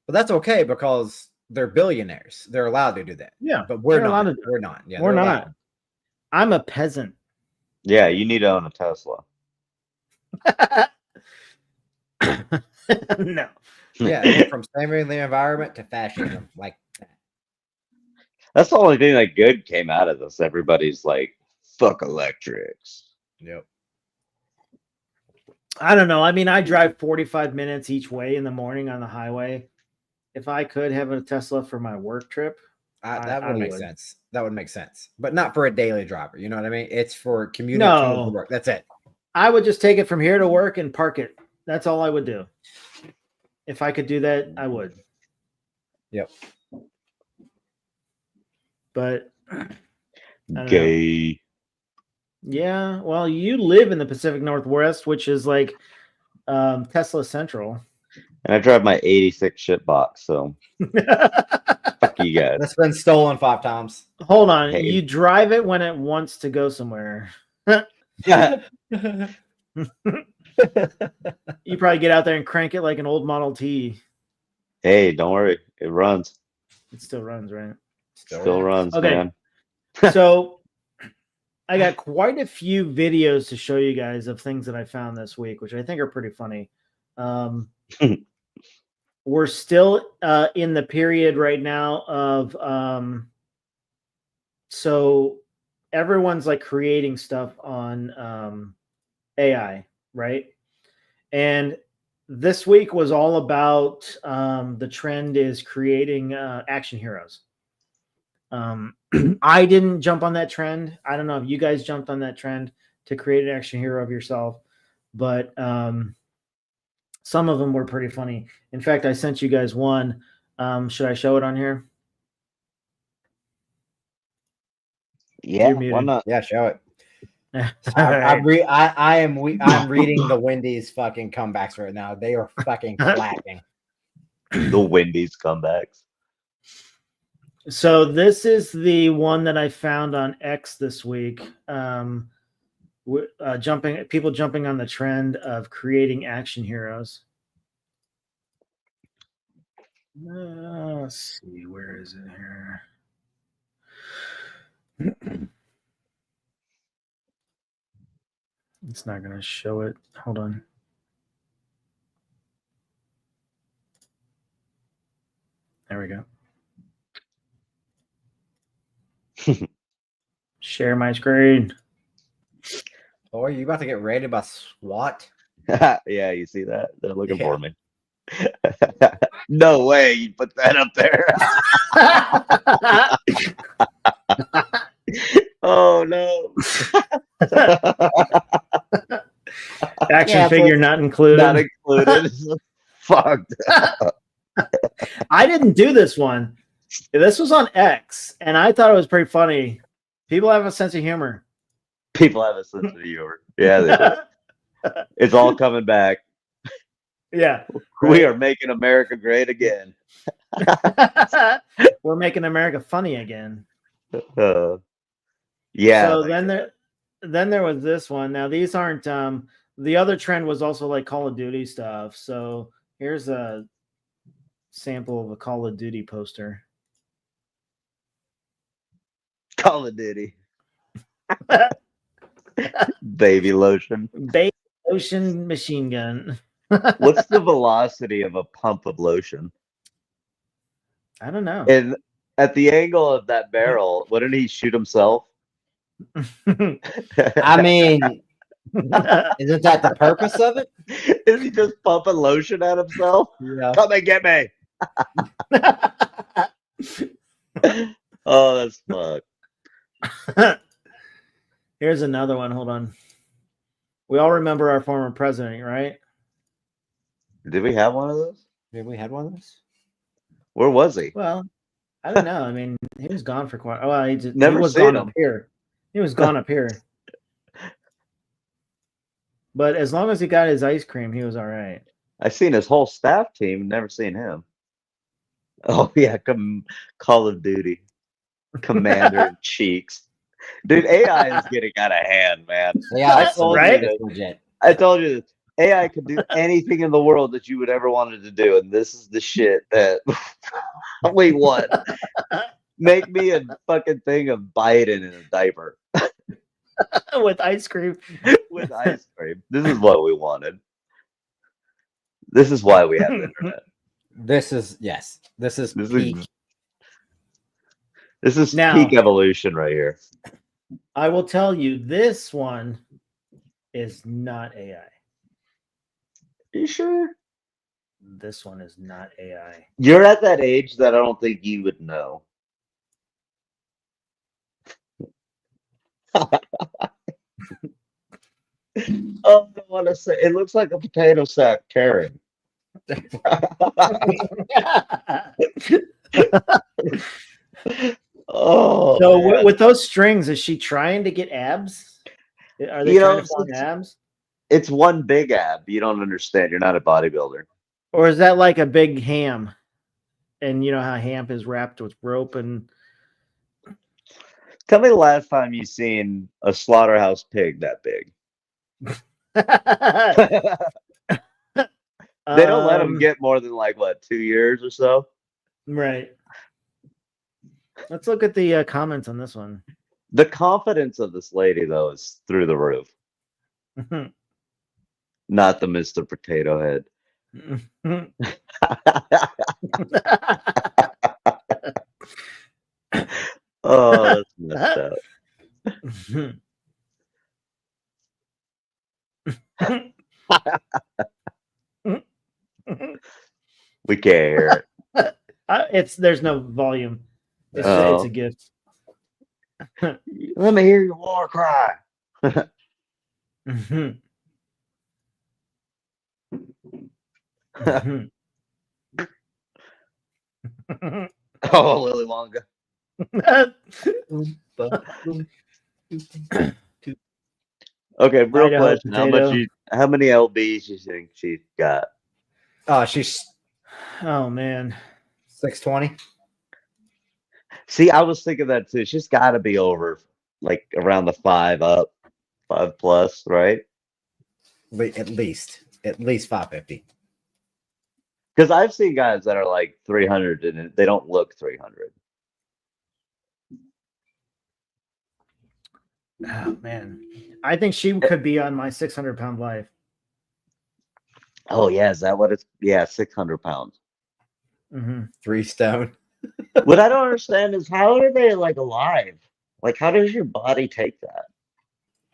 But that's okay because they're billionaires. They're allowed to do that. Yeah, But we're they're allowed not. to do We're not. Yeah, We're they're not. allowed. I'm a peasant. Yeah, you need to own a Tesla. No. Yeah, it went from saving the environment to fascism. Like that. That's the only thing that good came out of this. Everybody's like, fuck electrics. Yep. I don't know. I mean, I drive 45 minutes each way in the morning on the highway. If I could have a Tesla for my work trip, That I would make would. sense. That would make sense, but not for a daily driver. You know what I mean? It's for commuting No. to work. That's it. I would just take it from here to work and park it. That's all I would do. If I could do that, I would. Yep. But I don't know. Gay. Yeah, well, you live in the Pacific Northwest, which is like Tesla Central. And I drive my 86 shit box, so fuck you guys. That's been stolen 5 times. Hold on, Hey. you drive it when it wants to go somewhere. Yeah. You probably get out there and crank it like an old Model T. Hey, don't worry. It runs. It still runs, right? Still runs, Okay. man. So I got quite a few videos to show you guys of things that I found this week, which I think are pretty funny. We're still in the period right now of so everyone's like creating stuff on AI, right? And this week was all about the trend is creating action heroes. I didn't jump on that trend. I don't know if you guys jumped on that trend to create an action hero of yourself, but some of them were pretty funny. In fact, I sent you guys one. Should I show it on here? Yeah, You're why muted. not? Yeah, show it. All right. I'm reading the Wendy's fucking comebacks right now. They are fucking clapping. The Wendy's comebacks. So this is the one that I found on X this week. People jumping on the trend of creating action heroes. Let's see, where is it here? It's not going to show it. Hold on. There we go. Share my screen. Oh, are you about to get raided by SWAT? Yeah, you see that? They're looking for me. No way you put that up there. Oh no. Action figure not included. Not included. Fucked. I didn't do this one. This was on X, and I thought it was pretty funny. People have a sense of humor. People have a sense of humor. Yeah, they do. It's all coming back. Yeah. We are making America great again. We're making America funny again. Yeah. So like then there was this one. Now these aren't the other trend was also like Call of Duty stuff. So here's a sample of a Call of Duty poster. Call of Duty. Baby lotion. Baby lotion machine gun. What's the velocity of a pump of lotion? I don't know. And at the angle of that barrel, wouldn't he shoot himself? I mean, isn't that the purpose of it? Is he just pumping lotion at himself? Yeah. Come and get me. Oh, that's fucked. Here's another one. Hold on. We all remember our former president, right? Did we have one of those? Did we had one of those? Where was he? Well, I don't know. I mean, he was gone for quite. Well, he Never was seen gone him. up here. He was gone up here. But as long as he got his ice cream, he was all right. I've seen his whole staff team. Never seen him. Oh yeah, Call of Duty, Commander in Cheeks. Dude, AI is getting out of hand, man. Yeah, That's right. That's legit. I told you this. AI could do anything in the world that you would ever wanted to do, and this is the shit that. Wait, what? Make me a fucking thing of Biden in a diaper With ice cream. with ice cream. This is what we wanted. This is why we have the internet. This is peak. This is Now- peak evolution right here. I will tell you, this one is not AI. You sure? This one is not AI. You're at that age that I don't think you would know. Oh, I want to say it looks like a potato sack carrying. Oh So man. with those strings, is she trying to get abs? Are they You trying know, to form since abs? it's one big ab, you don't understand. You're not a bodybuilder. Or is that like a big ham? And you know how ham is wrapped with rope and Tell me the last time you seen a slaughterhouse pig that big. They don't let them get more than like what 2 years or so. right. Let's look at the comments on this one. The confidence of this lady though is through the roof. Not the Mr. Potato Head. Oh, that's messed up. We can't hear it. There's no volume. It's Oh. a gift. Let me hear your war cry. Oh, Lily Wonka. Okay, real Idaho question. potato. How many LBs you think she got? She's Oh man. 620. See, I was thinking that too. She's got to be over like around the 5 plus, right? At least 550. Because I've seen guys that are like 300 and they don't look 300. Oh man. I think she could be on my 600-pound life. Oh yeah, is that what it's? Yeah, 600 pounds. 3 stone. What I don't understand is how are they like alive? Like, how does your body take that?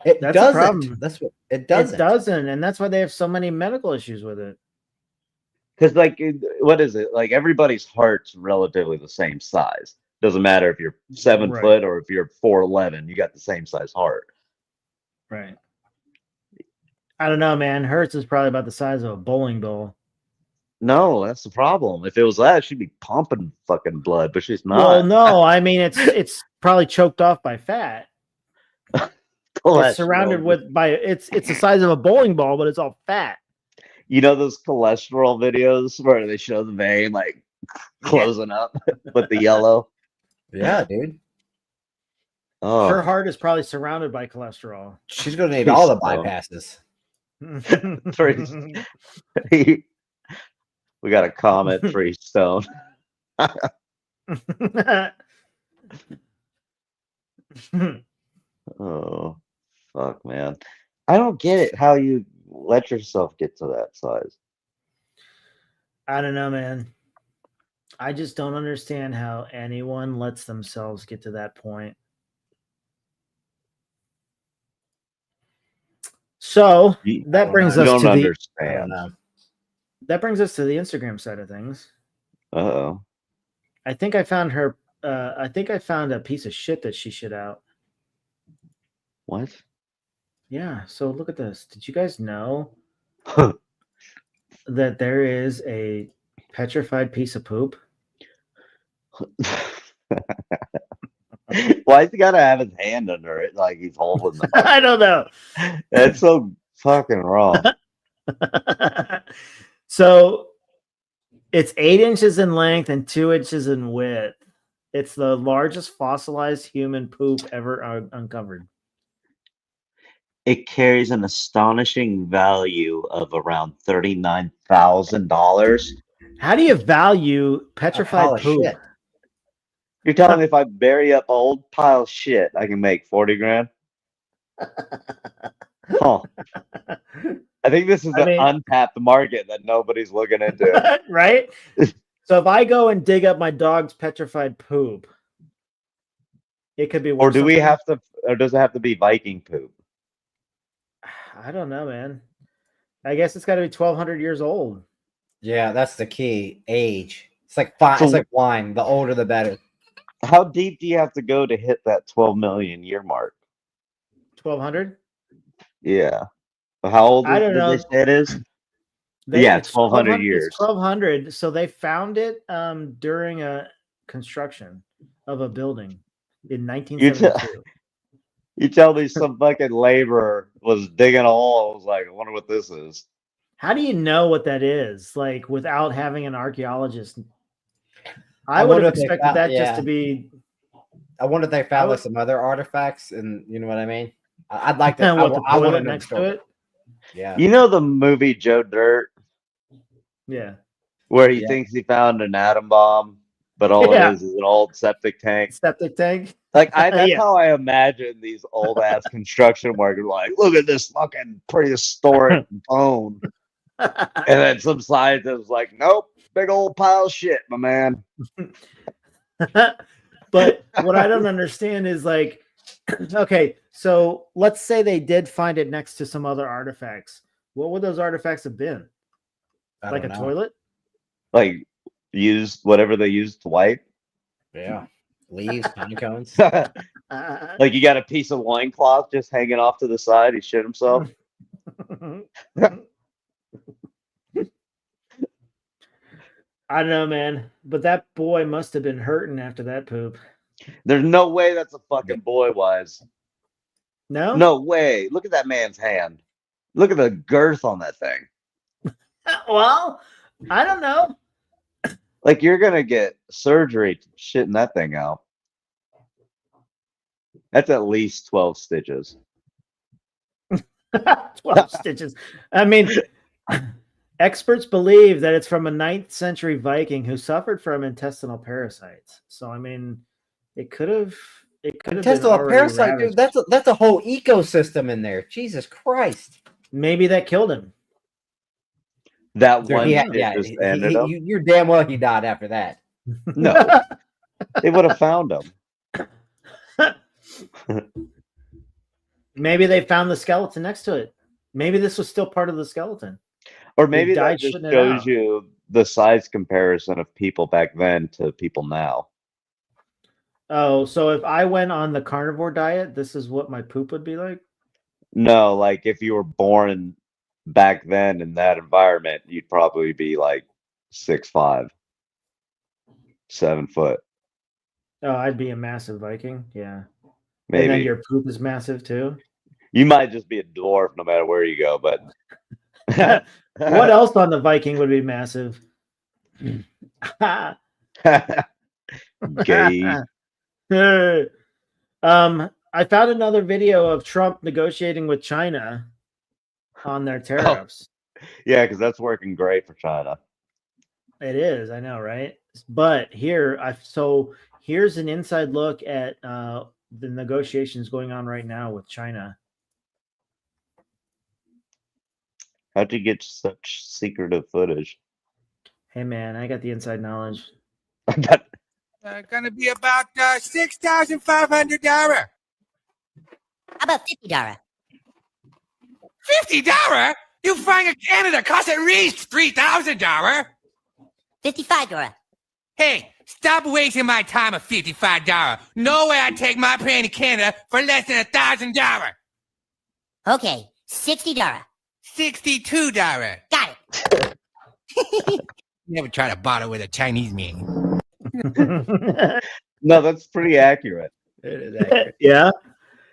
It That's the doesn't. problem. That's what it doesn't. It doesn't, and that's why they have so many medical issues with it. Because like, what is it? Like everybody's heart's relatively the same size. Doesn't matter if you're 7 Right. foot or if you're 4'11", you got the same size heart. Right. I don't know, man. Hers is probably about the size of a bowling ball. No, that's the problem. If it was that, she'd be pumping fucking blood, but she's not. Well, no, I mean it's probably choked off by fat. It's surrounded it's the size of a bowling ball, but it's all fat. You know those cholesterol videos where they show the vein like closing up with the yellow? Yeah, dude. Oh, Her heart is probably surrounded by cholesterol. She's gonna need all the bypasses. we got a comment, Freestone. Oh, fuck, man. I don't get it how you let yourself get to that size. I don't know, man. I just don't understand how anyone lets themselves get to that point. So that brings us to the that brings us to the Instagram side of things. Uh-oh. I think I found her. I think I found a piece of shit that she shit out. What? Yeah. So look at this. Did you guys know that there is a petrified piece of poop? Why's he gotta have his hand under it like he's holding the I don't know. That's so fucking wrong. So it's 8 inches in length and 2 inches in width. It's the largest fossilized human poop ever uncovered. It carries an astonishing value of around $39,000. How do you value petrified poop? Shit. You're telling me if I bury up an old pile of shit, I can make 40 grand? Huh. I think this is an untapped market that nobody's looking into. Right? So if I go and dig up my dog's petrified poop, it could be worth Or do we something? have to, or does it have to be Viking poop? I don't know, man. I guess it's got to be 1,200 years old. Yeah, that's the key. Age. It's like fine. It's like wine. The older, the better. How deep do you have to go to hit that 12 million year mark? 1200. Yeah. How old I don't did know. they say it is? Yeah, It's 1200 years. It's 1200. So they found it during a construction of a building in You, t- 1972. you tell me some fucking laborer was digging a hole. I was like, I wonder what this is. How do you know what that is? Like without having an archaeologist, I I would wonder have if they expected found- that just yeah. to be I wonder if they found would- like some other artifacts, and you know what I mean. I'd like to. with the I want to toilet know the next to story. it. Yeah. You know the movie Joe Dirt, Yeah. where he Yeah. thinks he found an atom bomb, but all Yeah. it is an old septic tank. Septic tank. Like that's Yeah. how I imagine these old ass construction workers. Like, look at this fucking prehistoric bone, and then some scientist was like, nope, big old pile of shit, my man. But what I don't understand is like, okay, so let's say they did find it next to some other artifacts. What would those artifacts have been? I Like a don't know. toilet? Like, use whatever they used to wipe. Yeah. Leaves, pine cones. Like you got a piece of loincloth just hanging off to the side. He shit himself. I don't know, man, but that boy must have been hurting after that poop. There's no way that's a fucking boy wise. No? No way. Look at that man's hand. Look at the girth on that thing. Well, I don't know. Like you're gonna get surgery shitting that thing out. That's at least 12 stitches. 12 stitches. I mean, experts believe that it's from a 9th century Viking who suffered from intestinal parasites. So, I mean, it could have been Intestinal already parasite, ravaged. dude. That's a whole ecosystem in there. Jesus Christ. Maybe that killed him. That Dude, one he shit had- just ended up. you're damn well he died after that. No, they would have found him. Maybe they found the skeleton next to it. Maybe this was still part of the skeleton. Or maybe died that just shitting it shows out. you the size comparison of people back then to people now. Oh, so if I went on the carnivore diet, this is what my poop would be like? No, like if you were born back then in that environment, you'd probably be like 6'5", 7 foot, Oh, I'd be a massive Viking. Yeah. maybe. And then your poop is massive too. You might just be a dwarf no matter where you go, but What else on the Viking would be massive? Gay. I found another video of Trump negotiating with China on their tariffs. Yeah, because that's working great for China. It is, I know, right? But here's an inside look at the negotiations going on right now with China. How'd you get such secretive footage? Hey man, I got the inside knowledge. Gonna be about $6,500. How about $50? $50? You flying to Canada costs at least $3,000. $55. Hey, stop wasting my time at $55. No way I'd take my plane to Canada for less than $1,000. Okay, $60. $62. Got it. Never try to barter with a Chinese man. No, that's pretty accurate. It is accurate. Yeah.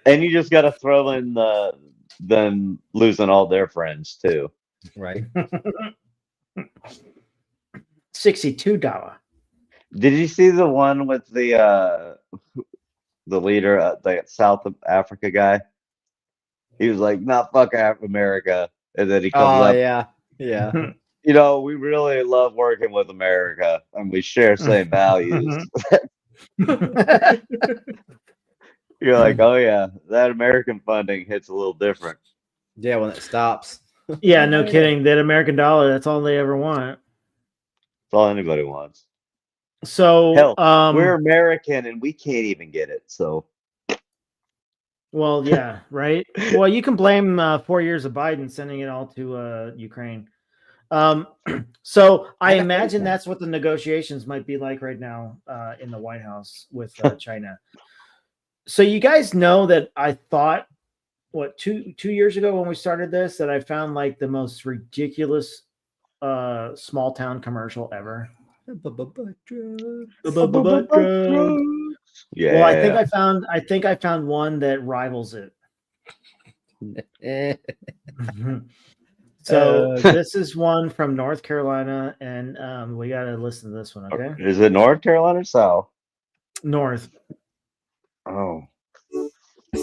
And you just got to throw in them losing all their friends too. Right. $62. Did you see the one with the leader, the South Africa guy? He was like, "Not fuck America," and then he comes Oh up. yeah. Yeah. You know, we really love working with America, and we share same values. You're like, oh yeah, that American funding hits a little different. Yeah, when it stops. Yeah, no kidding. That American dollar, that's all they ever want. That's all anybody wants. So Hell, we're American and we can't even get it. So, well, yeah, right. Well, you can blame 4 years of Biden sending it all to Ukraine. So I imagine that's what the negotiations might be like right now in the White House with China. So you guys know that I thought two years ago when we started this that I found like the most ridiculous small town commercial ever. Yeah. Well, I think I found one that rivals it. Mhm. So this is one from North Carolina, and we got to listen to this one. Okay, Is it North Carolina or South? North. Oh.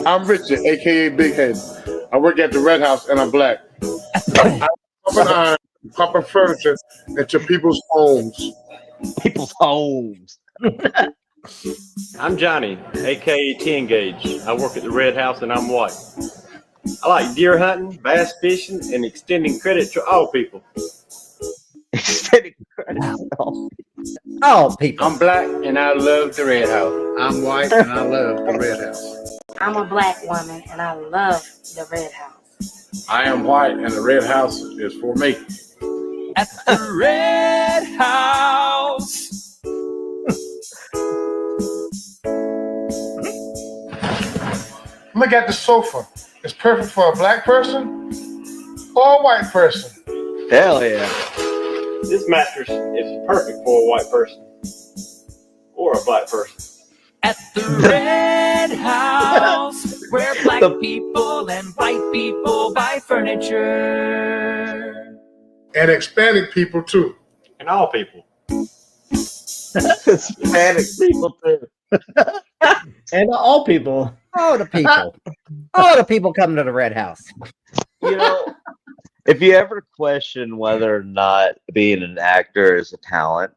I'm Richard, aka Big Head. I work at the Red House and I'm black. I pump iron, pumping furniture into people's homes. People's homes. I'm Johnny, aka 10 Gauge. I work at the Red House and I'm white. I like deer hunting, bass fishing, and extending credit to all people. Extending credit to all people. I'm black and I love the Red House. I'm white and I love the Red House. I'm a black woman and I love the Red House. I am white and the Red House is for me. At the Red House. Look at the sofa. It's perfect for a black person or a white person. Hell yeah. This mattress is perfect for a white person or a black person. At the Red House, where black people and white people buy furniture. And expanding people too. And all people. Hispanic people too. And all people. All the people. All the people come to the Red House. You know, if you ever question whether or not being an actor is a talent,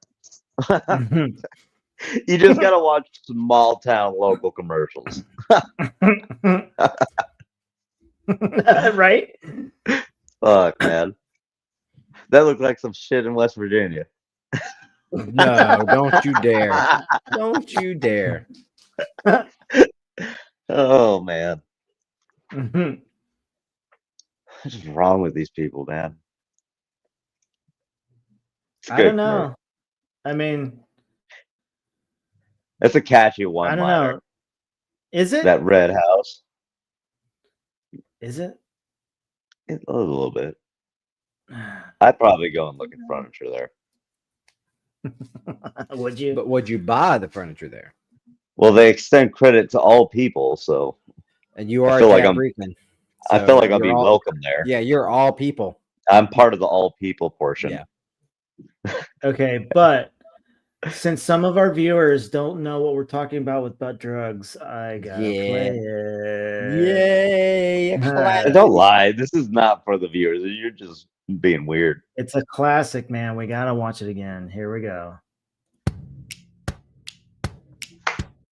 you just gotta watch small town local commercials. Right? Fuck, man. That looks like some shit in West Virginia. No, don't you dare. Don't you dare. Oh, man. Mhm. What is wrong with these people, man? It's a I good don't commercial. know. I mean, That's a catchy I one don't liner. know. Is it? That Red House. Is it? A little bit. I'd probably go and look at furniture there. Would you? But would you buy the furniture there? Well, they extend credit to all people, so And you I are feel a like I'm- Rican. I feel like I'll be you're all- welcome there. Yeah, you're all people. I'm part of the all people portion. Yeah. Okay, but since some of our viewers don't know what we're talking about with butt drugs, I gotta play it. Yay! a Ah. classic. Don't lie. This is not for the viewers. You're just being weird. It's a classic, man. We gotta watch it again. Here we go.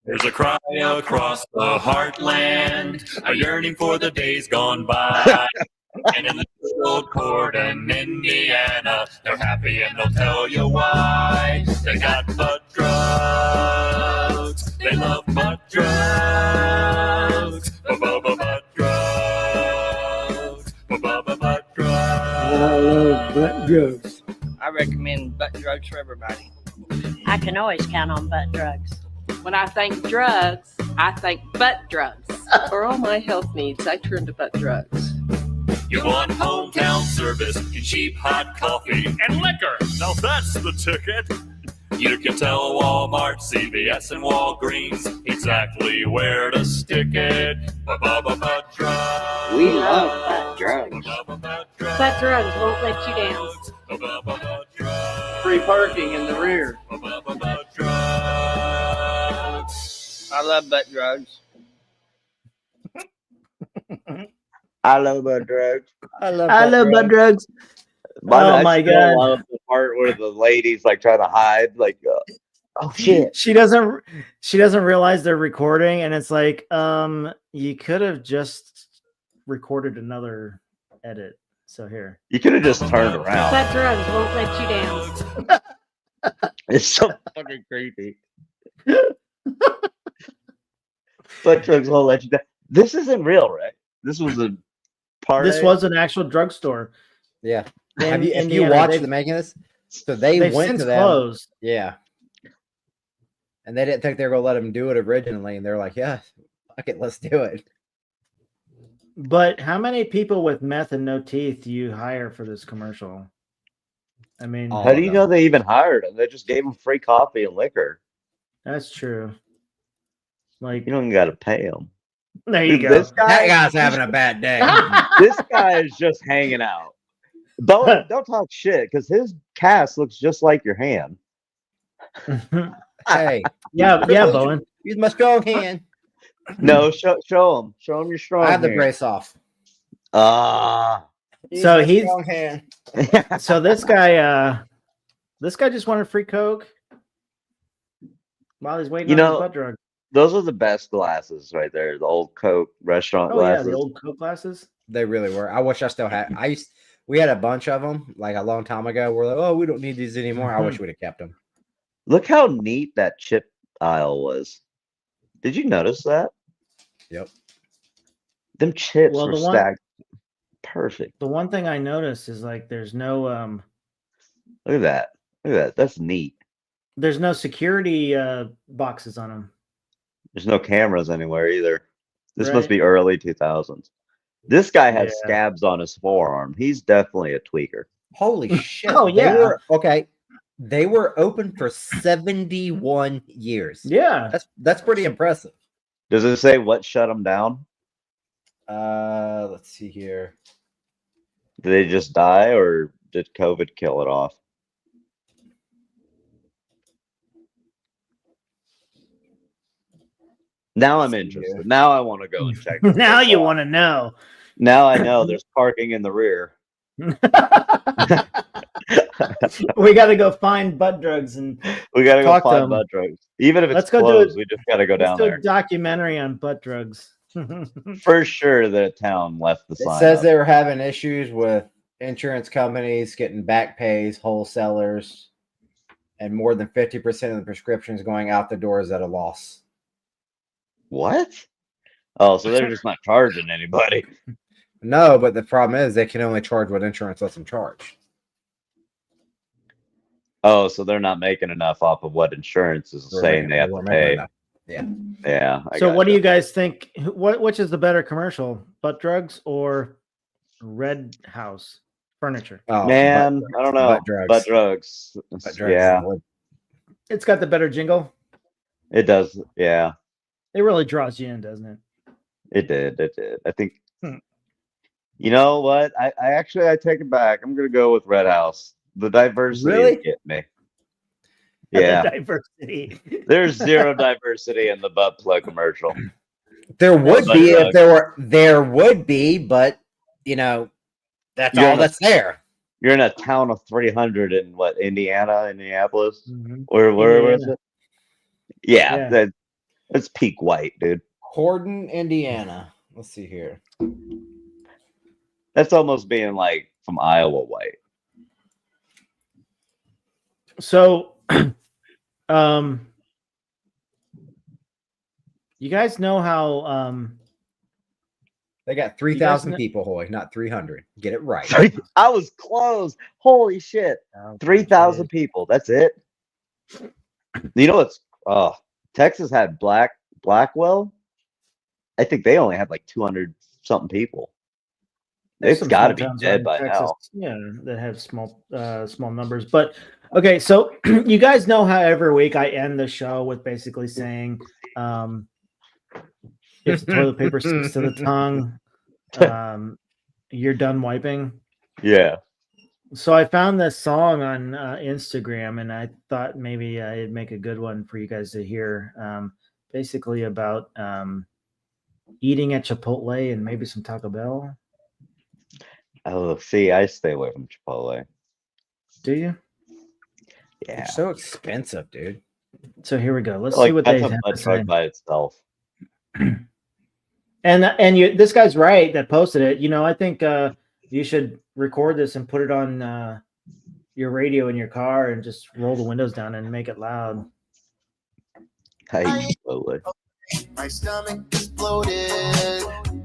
There's a cry across the heartland, a yearning for the days gone by. And in the old court in Indiana, they're happy and they'll tell you why. They got butt drugs. They love butt drugs. Butt drugs. Butt drugs. I recommend butt drugs for everybody. I can always count on butt drugs. When I think drugs, I think butt drugs. For all my health needs, I turn to butt drugs. You want hometown service, cheap hot coffee, and liquor. Now that's the ticket. You can tell Walmart, CVS, and Walgreens exactly where to stick it. Butt drugs. We love butt drugs. Butt drugs won't let you down. Free parking in the rear. I love butt drugs. I love butt drugs. I love butt drugs. Oh I my still God. love the part where the lady's like trying to hide, like, oh shit. She doesn't realize they're recording, and it's like, you could have just recorded another edit. So here. You could have just turned around. Butt drugs won't let you down. It's so fucking creepy. Butt drugs won't let you down. This isn't real, right? This was a party. This was an actual drugstore. Yeah. In Have you Indiana. watched They've- the making of this? So they they've went since to them. closed. Yeah. And they didn't think they were gonna let them do it originally, and they're like, "Yeah, fuck it, let's do it." But how many people with meth and no teeth do you hire for this commercial? I mean, How do you know they even hired him? They just gave him free coffee and liquor. that's true. Like, You don't even got to pay him. there you Dude, go. this guy, That guy's having a bad day. this guy is just hanging out. Don't talk shit because his cast looks just like your hand. Hey, yeah, Bowen. Use my strong hand. No, show him your strong. I have the hand. brace off. So my he's strong hand. so this guy just wanted free Coke while he's waiting on his butt drug. Those are the best glasses right there. The old Coke restaurant glasses. Yeah, the old Coke glasses. They really were. I wish I still had. We had a bunch of them like a long time ago. We're like, oh, we don't need these anymore. I wish we'd have kept them. Look how neat that chip aisle was. Did you notice that? Yep. Them chips were stacked perfect. The one thing I noticed is like there's no Look at that. Look at that. That's neat. There's no security boxes on them. There's no cameras anywhere either. This Right. must be early 2000s. This guy has scabs on his forearm. He's definitely a tweaker. Holy shit. Oh, yeah. They were open for 71 years. Yeah. That's pretty impressive. Does it say what shut him down? Let's see here. Did they just die or did COVID kill it off? Now I'm interested. Now I want to go and check. Now you want to know. Now I know there's parking in the rear. We got to go find butt drugs and we got to go talk to find them. butt drugs. Even if it's Let's go closed, we just got to go down Let's do there. a documentary on butt drugs. For sure, the town left the It sign. says up. they were having issues with insurance companies getting back pays, wholesalers, and more than 50% of the prescriptions going out the doors at a loss. What? Oh, so they're just not charging anybody. No, but the problem is they can only charge what insurance lets them charge. Oh, so they're not making enough off of what insurance is saying they have to pay. Yeah. Yeah. So what do you guys think? Which is the better commercial, butt drugs or Red House furniture? Oh, man, I don't know. Butt drugs. Butt drugs. Yeah. It's got the better jingle. It does. Yeah. It really draws you in, doesn't it? It did. It did. I think. You know what? I take it back. I'm gonna go with Red House. The diversity Really? is getting me. The Yeah. diversity. There's zero diversity in the butt plug commercial. There would butt be drug. if there would be, but you know, that's You're all in a- that's there. You're in a town of 300 in what, Indianapolis? Mhm. Where is it? Yeah. That's peak white, dude. Horton, Indiana. Let's see here. That's almost being like from Iowa white. So, you guys know how They got 3,000 people, Hoy, not 300. Get it right. I was close. Holy shit. 3,000 people. That's it. You know what's Texas had Blackwell. I think they only had like 200 something people. There's It's some got to small be towns dead in by Texas, now. yeah, that have small numbers. But okay, so you guys know how every week I end the show with basically saying, if the toilet paper sticks to the tongue, you're done wiping. Yeah. So I found this song on Instagram, and I thought maybe I'd make a good one for you guys to hear. Basically about eating at Chipotle and maybe some Taco Bell. Oh, see, I stay away from Chipotle. Do you? Yeah. It's so expensive, dude. So here we go. Let's Like, see what that's they a have butt to say. drug by itself. And this guy's right that posted it. You know, I think you should record this and put it on your radio in your car and just roll the windows down and make it loud. I eat Chipotle. My stomach is bloated.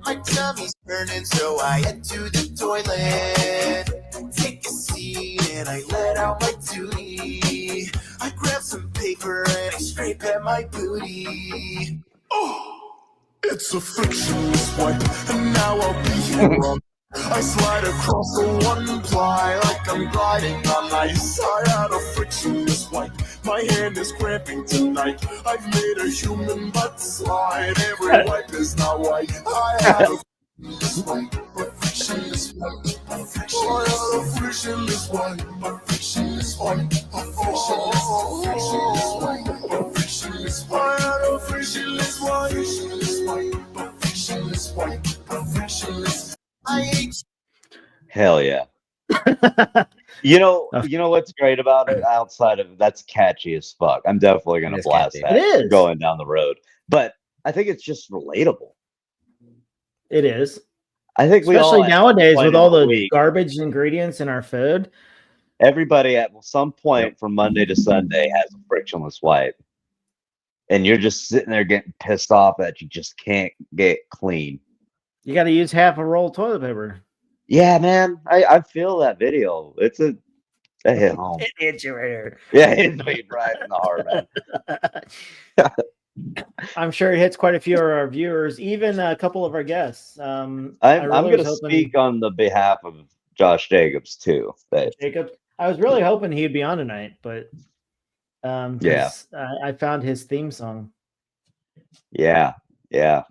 My tummy's burning, so I head to the toilet. Take a seat and I let out my duty. I grab some paper and I scrape at my booty. Oh, It's a frictionless wipe, and now I'll be here on. I slide across the one ply like I'm gliding on ice. I had a frictionless wipe, my hand is cramping tonight. I've made a human butt slide, every wipe is not white. I had a frictionless wipe, a frictionless wipe, a frictionless wipe, a frictionless wipe, a frictionless wipe, a frictionless wipe. I had a frictionless wipe, a frictionless wipe, a frictionless. I hate. Hell yeah. You know what's great about it outside of that's catchy as fuck. I'm definitely gonna blast catchy. that It is. going down the road. But I think it's just relatable. It is. I think we all Especially at some nowadays point with in all the the week, garbage ingredients in our food. everybody at some point from Monday to Sunday has a frictionless wipe. And you're just sitting there getting pissed off that you just can't get clean. You got to use half a roll of toilet paper. Yeah, man. I feel that video. It hit home. It hits you right here. Yeah, it hit me right in the heart, man. I'm sure it hits quite a few of our viewers, even a couple of our guests. I'm really going to was hoping- speak on the behalf of Josh Jacobs too. Jacob, I was really hoping he'd be on tonight, but Yeah. I found his theme song. Yeah.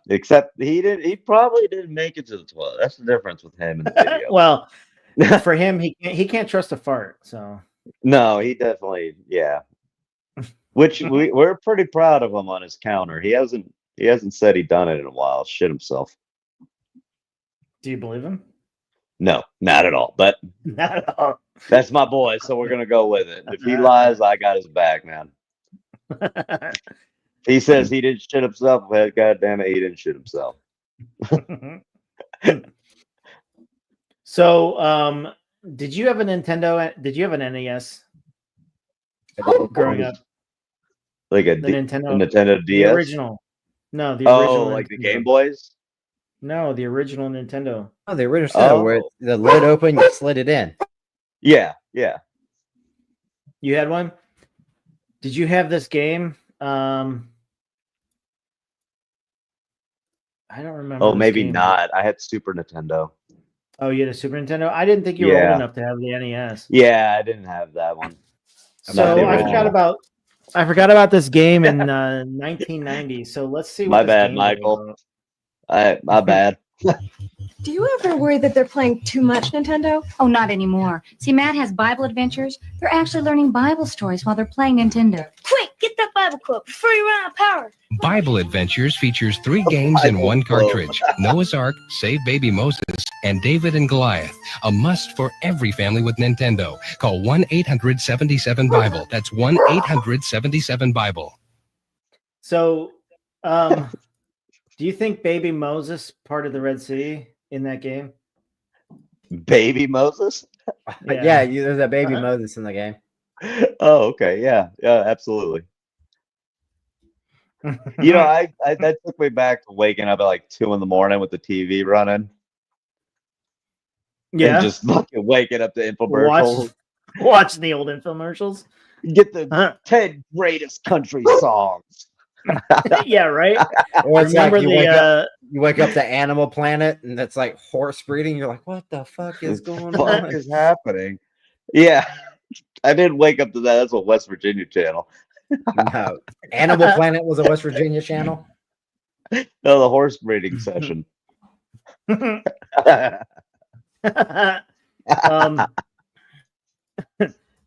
Except he probably didn't make it to the toilet. That's the difference with him in the video. Well, for him, he can't trust a fart. So no, he definitely Which we're pretty proud of him on his counter. He hasn't said he'd done it in a while. Shit himself. Do you believe him? No, not at all. But Not at all. That's my boy, so we're gonna go with it. If he lies, I got his back, man. He says he didn't shit himself. Well, God damn it, he didn't shit himself. So, did you have a Nintendo? Did you have an NES growing up? Like The Nintendo DS? The original. No, the original. Oh, like Nintendo. the Game Boys? No, the original Nintendo. Oh, the original where the lid open, you slid it in. Yeah. You had one? Did you have this game? I don't remember. Oh, this maybe game. not. I had Super Nintendo. Oh, you had a Super Nintendo? I didn't think you were old enough to have the NES. Yeah, I didn't have that one. So I forgot about this game in 1990. So let's see. My what this bad, game is Michael. about. My bad. Do you ever worry that they're playing too much Nintendo? Oh, not anymore. See, Matt has Bible adventures. They're actually learning Bible stories while they're playing Nintendo. Quick, get that Bible quote before you run out of power. Bible Adventures features 3 games in one cartridge. Noah's Ark, Save Baby Moses, and David and Goliath. A must for every family with Nintendo. Call 1-800-77-BIBLE. That's 1-800-77-BIBLE. So, do you think Baby Moses parted the Red Sea in that game? Baby Moses? Yeah, there's a baby Moses in the game. Oh, okay. Yeah, absolutely. I that took me back to waking up at like 2 a.m. with the TV running. Yeah. And just fucking waking up to infomercials. Watch the old infomercials. Get the 10 greatest country songs. Yeah, right. Or it's Remember like you wake up to Animal Planet and it's like horse breeding. You're like, what the fuck is going on? What is happening? Yeah. I didn't wake up to that. That's a West Virginia channel. No. Animal Planet was a West Virginia channel? No, the horse breeding session.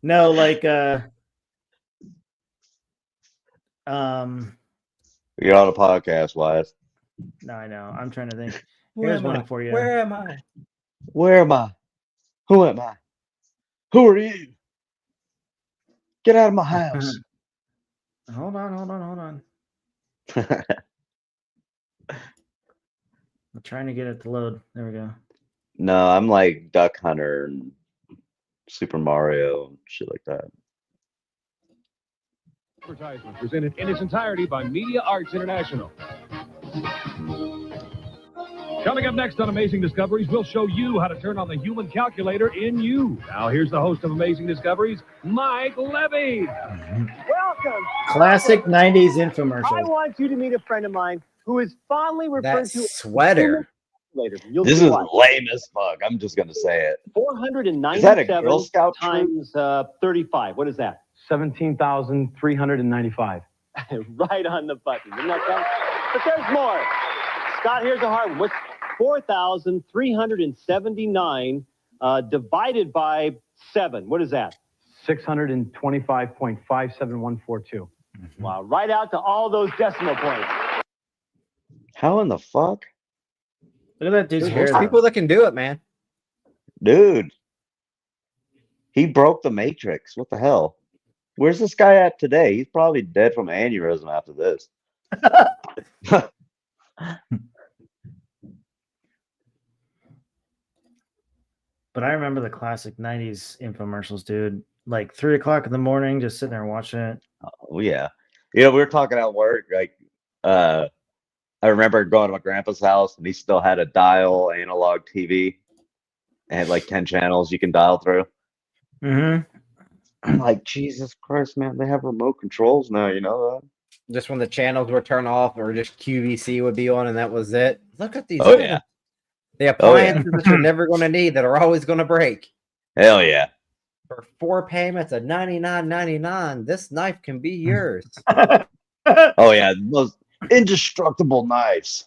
No, like You're on a podcast, Wyatt. No, I know. I'm trying to think. Where Here's am I? one for you. Where am I? Where am I? Who am I? Who are you? Get out of my house. Hold on. I'm trying to get it to load. There we go. No, I'm like Duck Hunter and Super Mario and shit like that. Advertisement presented in its entirety by Media Arts International. Coming up next on Amazing Discoveries, we'll show you how to turn on the human calculator in you. Now, here's the host of Amazing Discoveries, Mike Levy. Welcome. Classic 90s I infomercial. want you to meet a friend of mine who who is fondly referred That to sweater. later. You'll This see is why. lame as fuck. I'm just gonna say it. 497 Is that a Girl Scout troop? times 35. What is that? 17,395. Right on the button. Isn't that fun? But there's more. Scott, here's a hard one. What's 4,379 divided by 7? What is that? 625.57142. Wow, right out to all those decimal points. How in the fuck? Look at that dude's hair. There's though. people that can do it, man. Dude. He broke the Matrix. What the hell? Where's this guy at today? He's probably dead from aneurysm after this. But I remember the classic 90s infomercials, dude. Like 3 o'clock in the morning, just sitting there watching it. Oh, yeah. You know, we were talking at work. Like, I remember going to my grandpa's house and he still had a dial analog TV. It had like 10 channels you can dial through. Mm-hmm. I'm like, Jesus Christ, man, they have remote controls now, you know that? Just when the channels were turned off or just QVC would be on and that was it. Look at these. Oh, yeah. The appliances that you're never going to need that are always going to break. Hell yeah. For 4 payments of $99.99, this knife can be yours. Oh, yeah. Those indestructible knives.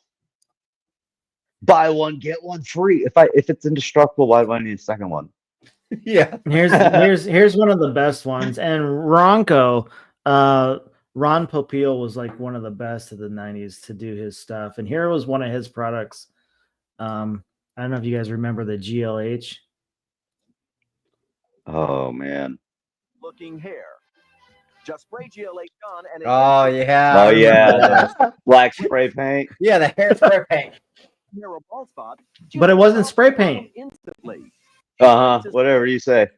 Buy one, get one free. If it's indestructible, why do I need a second one? Yeah. Here's one of the best ones. And Ronco, Ron Popeil was like one of the best of the 90s to do his stuff. And here was one of his products. I don't know if you guys remember the GLH. Oh, man. Looking hair. Just spray GLH on and Oh, yeah. Oh, yeah. Black spray paint. Yeah, the hair spray paint. near a bald spot. But it wasn't spray paint. Instantly. Whatever you say.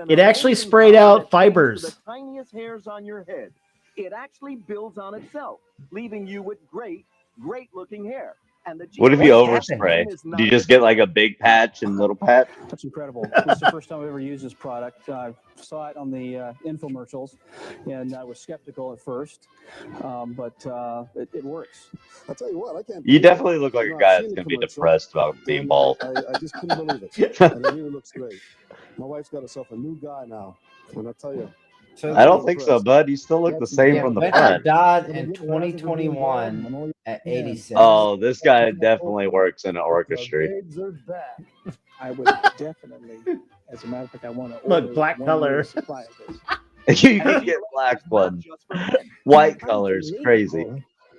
It actually sprayed out fibers. The tiniest hairs on your head. It actually builds on itself, leaving you with great looking hair. And the What if you GLH overspray? is Do you just get like a big patch and little patch? That's incredible. This is the first time I've ever used this product. I saw it on the infomercials, and I was skeptical at first, but it works. I'll tell you what, I can't. You definitely look like a guy that's going to be depressed about being bald. I just couldn't believe it. And it really looks great. My wife's got herself a new guy now, and I tell you. I don't think so, bud. You still look the same from the front. Died in 2021 at 86. Oh, this guy definitely works in an orchestra. I would definitely, as a matter of fact, I want to Look, black color. You can get black ones. White color is crazy.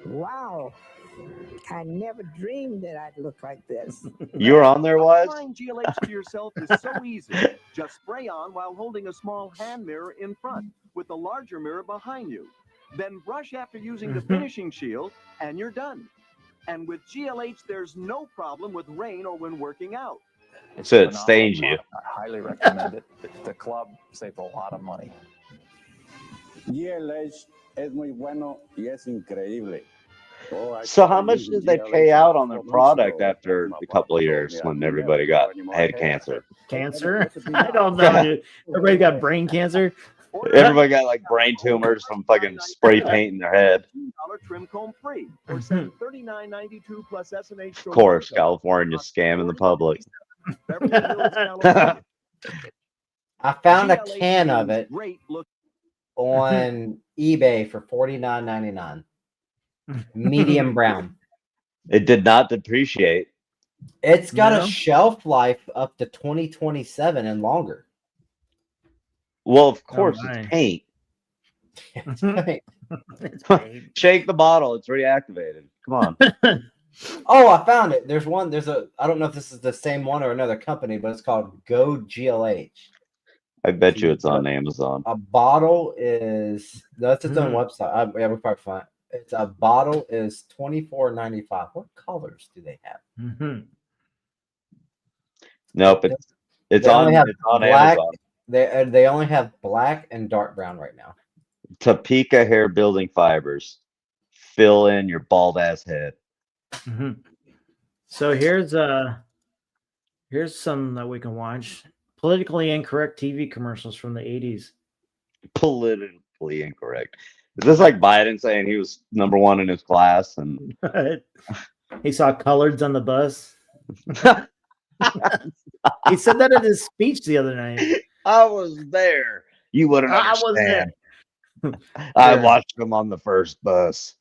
Wow. I never dreamed that I'd look like this. You were on there, Wise? Applying GLH to yourself is so easy. Just spray on while holding a small hand mirror in front with a larger mirror behind you. Then brush after using the finishing shield and you're done. And with GLH, there's no problem with rain or when working out. So it stains you. I highly recommend it. The club saves a lot of money. GLH es muy bueno y es increíble. So how much did they pay out on their product after a couple of years when everybody got head cancer? Cancer? I don't know, dude. Everybody got brain cancer. Everybody got like brain tumors from fucking spray paint in their head. Trim comb free or $39.92 plus SNH. Of course, California scamming the public. I found a can of it on eBay for $49.99. Medium brown. It did not depreciate. It's got a shelf life up to 2027 and longer. Well, of course, it's paint. Shake the bottle. It's reactivated. Come on. Oh, I found it. There's a, I don't know if this is the same one or another company, but it's called Go GLH. I bet you it's on Amazon. A bottle is, that's its own website. Yeah, we probably find it. It's a bottle is $24.95. What colors do they have? Nope, it's on black, Amazon. They only have black and dark brown right now. Topeka hair building fibers. Fill in your bald ass head. So here's some that we can watch. Politically incorrect TV commercials from the 80s. politically incorrect. Is this like Biden saying he was number one in his class and he saw coloreds on the bus? He said that in his speech the other night. I was there. You wouldn't understand. I watched him on the first bus.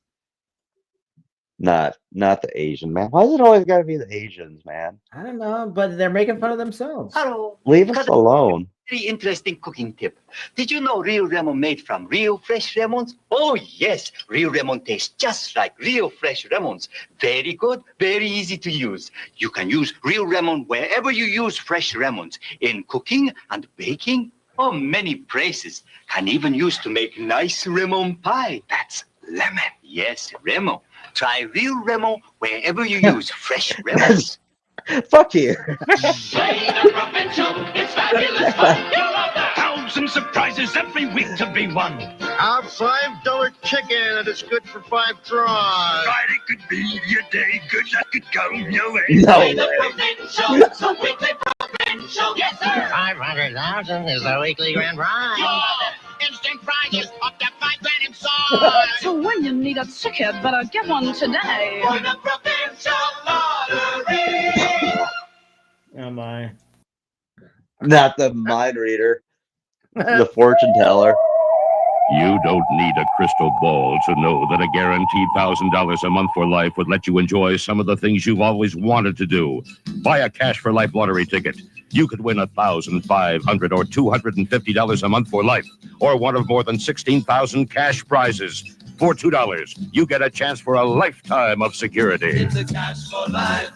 Not the Asian, man. Why is it always gotta be the Asians, man? I don't know, but they're making fun of themselves. Hello. Leave us alone. Very interesting cooking tip. Did you know real lemon made from real fresh lemons? Oh, yes. Real lemon tastes just like real fresh lemons. Very good, very easy to use. You can use real lemon wherever you use fresh lemons. In cooking and baking, or many places. Can even use to make nice lemon pie. That's lemon. Yes, lemon. Try real lemon wherever you use fresh lemons. Fuck you. It's fabulous fun. You'll love that. 1,000 surprises every week to be won. Our $5 chicken, and it's good for 5 tries. Friday could be your day. Good luck could come your way. No way. The provincial, the weekly provincial. Yes, sir. 500,000 is the weekly grand prize. You'll love it. Instant prizes up to $5 grand inside. So when you need a ticket, better get one today. For the provincial lottery. Oh my. Not the mind reader. The fortune teller. You don't need a crystal ball to know that a guaranteed $1,000 a month for life would let you enjoy some of the things you've always wanted to do. Buy a Cash for Life lottery ticket. You could win $1,500 or $250 a month for life, or one of more than 16,000 cash prizes. For $2, you get a chance for a lifetime of security. It's a Cash for Life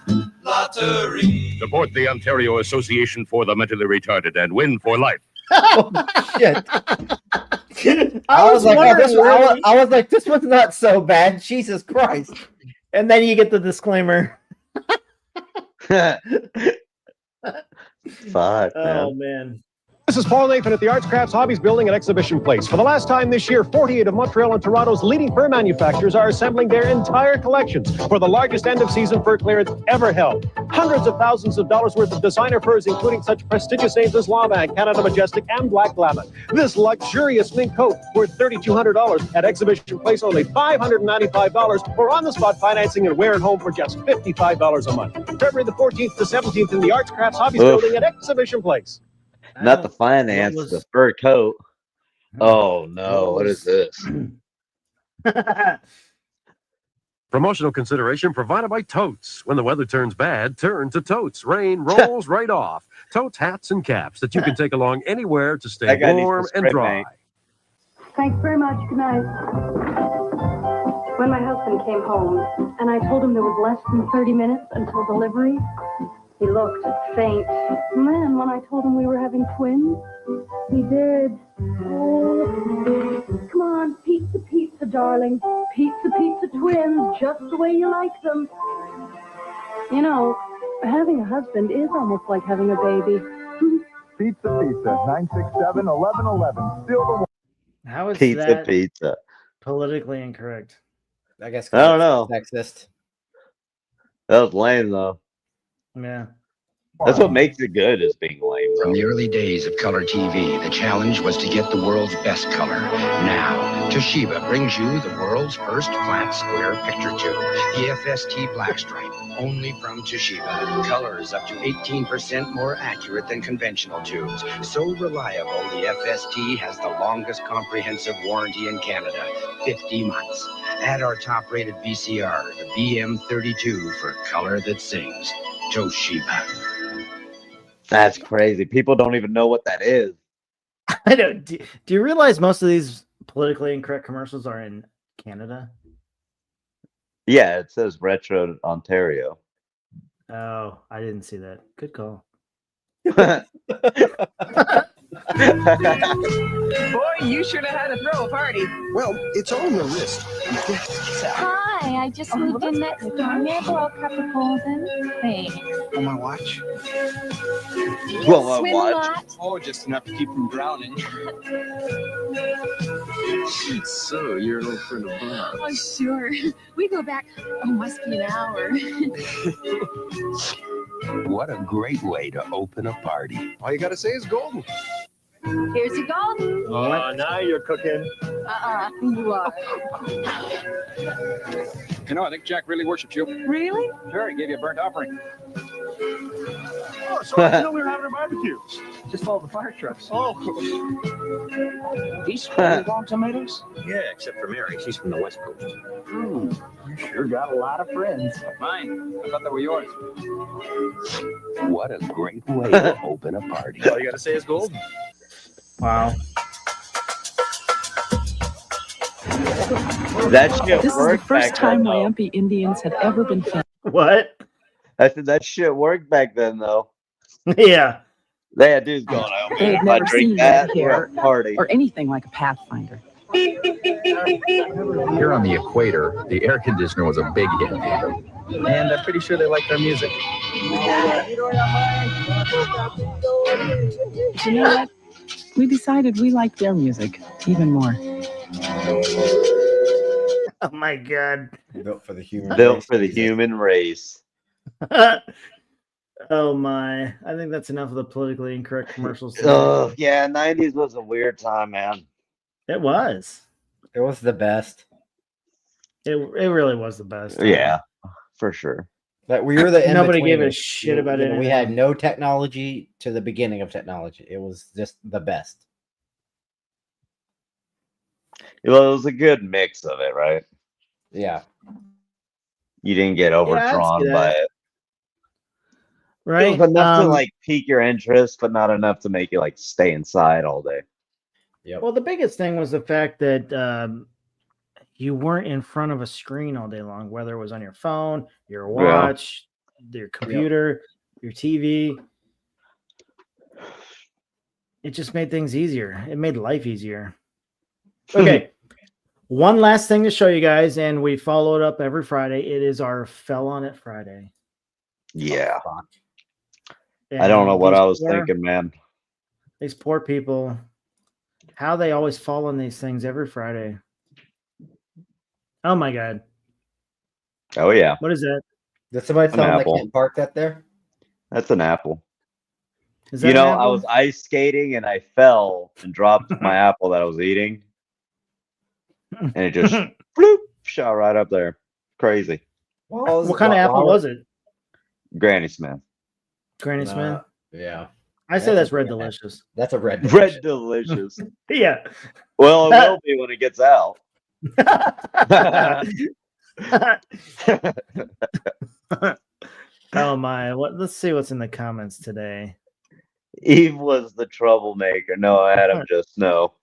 lottery. Support the Ontario Association for the Mentally Retarded and win for life. Shit. I was like, this one's not so bad. Jesus Christ. And then you get the disclaimer. Fuck, Oh man. This is Paul Nathan at the Arts, Crafts, Hobbies Building and Exhibition Place. For the last time this year, 48 of Montreal and Toronto's leading fur manufacturers are assembling their entire collections for the largest end-of-season fur clearance ever held. Hundreds of thousands of dollars worth of designer furs, including such prestigious names as Lawman, Canada Majestic, and Black Lammet. This luxurious mink coat worth $3,200 at Exhibition Place, only $595, or on-the-spot financing and wear at home for just $55 a month. February the 14th to 17th in the Arts, Crafts, Hobbies Building at Exhibition Place. Not the finance, the fur coat. Oh no, what is this? Promotional consideration provided by Totes. When the weather turns bad, turn to Totes. Rain rolls right off. Totes hats and caps that you can take along anywhere to stay warm and dry. Thanks very much. Good night. When my husband came home and I told him there was less than 30 minutes until delivery, he looked faint. And then when I told him we were having twins, he did. Oh, come on, pizza, pizza, darling. Pizza, pizza twins, just the way you like them. You know, having a husband is almost like having a baby. Pizza, pizza, 967-1111. Still the one. How is Pizza, that pizza. politically incorrect? I guess I don't know. Sexist. That was lame though. Yeah. That's what makes it good, is being lame. From the early days of color TV, the challenge was to get the world's best color. Now, Toshiba brings you the world's first flat square picture tube, the FST Black Stripe, only from Toshiba. Color is up to 18% more accurate than conventional tubes. So reliable, the FST has the longest comprehensive warranty in Canada, 50 months. Add our top-rated VCR, the BM32, for color that sings. Toshiba. That's crazy. People don't even know what that is. I know. Do you realize most of these politically incorrect commercials are in Canada? Yeah, it says Retro Ontario. Oh, I didn't see that. Good call. Boy, you should have had to throw a party. Well, it's on the list. Hi, I just moved in next door. May I borrow a couple frozen? Thanks. On my watch? Well, I Swim a watch. lot? Oh, just enough to keep from drowning. So, you're an old friend of mine. Oh, sure. We go back, must be an hour. What a great way to open a party. All you gotta say is golden. Here's your golden. Oh, now you're cooking. You are. You know, I think Jack really worships you. Really? Sure, he gave you a burnt offering. Oh, so I didn't know we were having a barbecue. Just follow the fire trucks. Oh. These long tomatoes? Yeah, except for Mary. She's from the West Coast. You sure got a lot of friends. Mine. I thought they were yours. What a great way to open a party. All you got to say is golden. Wow. That shit This is the worked first back time then, though. Wyampy Indians had ever been filmed. What? I said that shit worked back then, though. Yeah. They had dudes going, oh, They man, had if I never drink seen that, red we're hair a party. or anything like a Pathfinder. Here on the equator, the air conditioner was a big hit. And I'm pretty sure they liked our music. You know what? We decided we liked their music even more. Oh my god. Built for the human Built race. for the human race. Oh my. I think that's enough of the politically incorrect commercials. Oh, yeah, 90s was a weird time, man. It was. It was the best. It really was the best. Yeah, for sure. Like we were the Nobody gave a in-betweeners. shit about You know, we anything. had no technology to the beginning of technology. It was just the best. Well, it was a good mix of it, right? Yeah. You didn't get overdrawn by it. Right? It was enough to like pique your interest, but not enough to make you like stay inside all day. Yep. Well, the biggest thing was the fact that you weren't in front of a screen all day long, whether it was on your phone, your watch, your computer, your TV. It just made things easier. It made life easier. Okay. One last thing to show you guys, and we follow it up every Friday. It is our Fell on It Friday. Yeah. And I don't know what these I was poor- thinking, man. These poor people, how they always fall on these things every Friday. Oh my god. Oh yeah. What is that? Did somebody An tell them they apple. can't park that there? That's an apple. Is that You know, an I apple? was ice skating and I fell and dropped my apple that I was eating. And it just bloop, shot right up there. Crazy. What kind of apple was it? Granny Smith. Granny Smith? Yeah. I say that's Red Delicious. That's a red. Red Delicious. Yeah. Well, it will be when it gets out. Oh my! Let's see what's in the comments today. Eve was the troublemaker. No, Adam just no.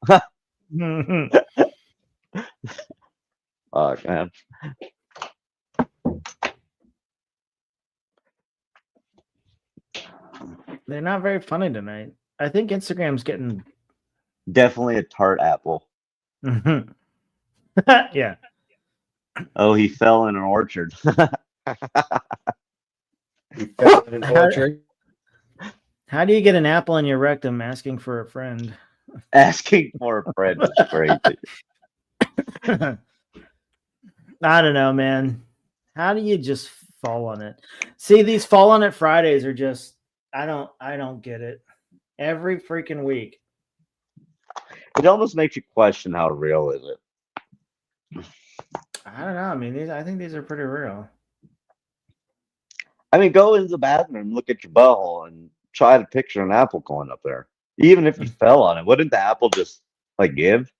Oh man. They're not very funny tonight. I think Instagram's getting Definitely a tart apple. yeah. Oh, he fell in an orchard. He fell in an orchard. How do you get an apple in your rectum asking for a friend? Asking for a friend is crazy. I don't know, man. How do you just fall on it? See, these fall on it Fridays are just I don't get it. Every freaking week. It almost makes you question how real is it. I don't know. I mean, I think these are pretty real. I mean, go into the bathroom, look at your butthole, and try to picture an apple going up there. Even if you fell on it, wouldn't the apple just like give?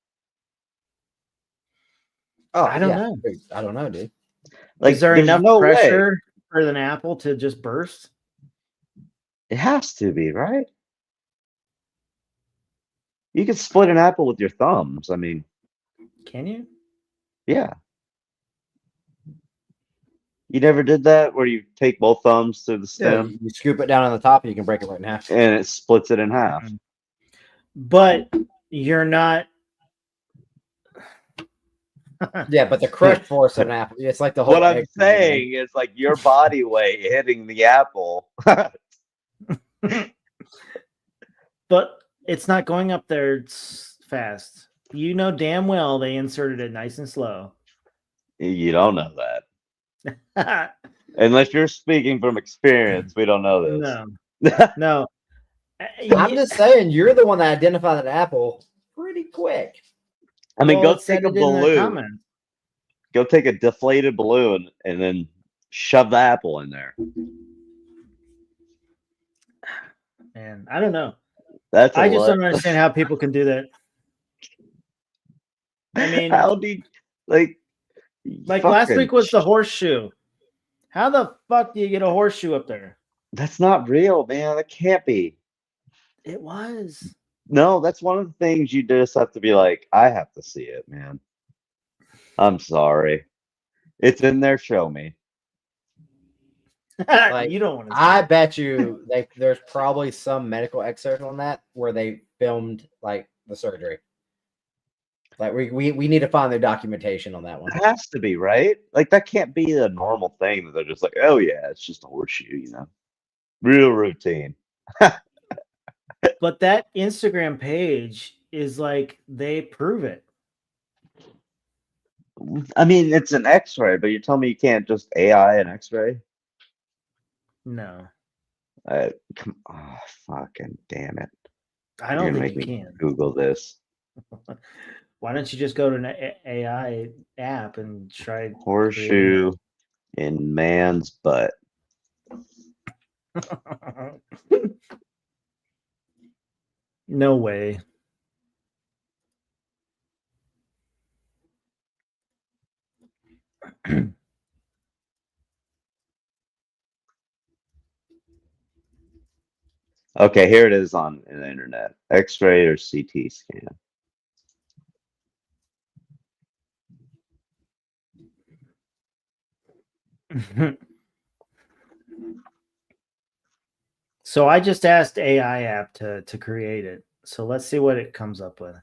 Oh, I don't yeah. know. I don't know, dude. Like, Is there there's enough no way. pressure for an apple to just burst? It has to be, right? You can split an apple with your thumbs. I mean, Can you? yeah. You never did that where you take both thumbs to the Yeah, stem you scoop it down on the top and you can break it right in half. and it splits it in half. But you're not. Yeah, but the crush force of an apple, it's like the whole. What I'm egg thing, saying is like your body weight hitting the apple. But it's not going up there fast. You know damn well they inserted it nice and slow. You don't know that. Unless you're speaking from experience, we don't know this. No. No. I'm just saying, you're the one that identified that apple pretty quick. I mean, Well, go it said take a it in the balloon. comments. Go take a deflated balloon and then shove the apple in there. Man, I don't know. That's I just lot. don't understand how people can do that. I mean, how do you, like last fucking- week was the horseshoe. How the fuck do you get a horseshoe up there? That's not real, man. That can't be. It was. No, that's one of the things you just have to be like, I have to see it, man. I'm sorry. It's in there. Show me. Like, you don't want to. I bet you there's probably some medical excerpt on that where they filmed like the surgery. Like we need to find the documentation on that one. It has to be, right? Like that can't be a normal thing that they're just like, oh yeah, it's just a horseshoe, you know. Real routine. But that Instagram page is like they prove it. I mean, it's an X-ray, but you tell me you can't just AI an X-ray? No, Oh, fucking damn it! I You're don't gonna think make you me can. Google this. Why don't you just go to an AI app and try Horseshoe in man's butt. No way. Okay, here it is on the internet. X-ray or CT scan. So I just asked AI app to create it. So let's see what it comes up with.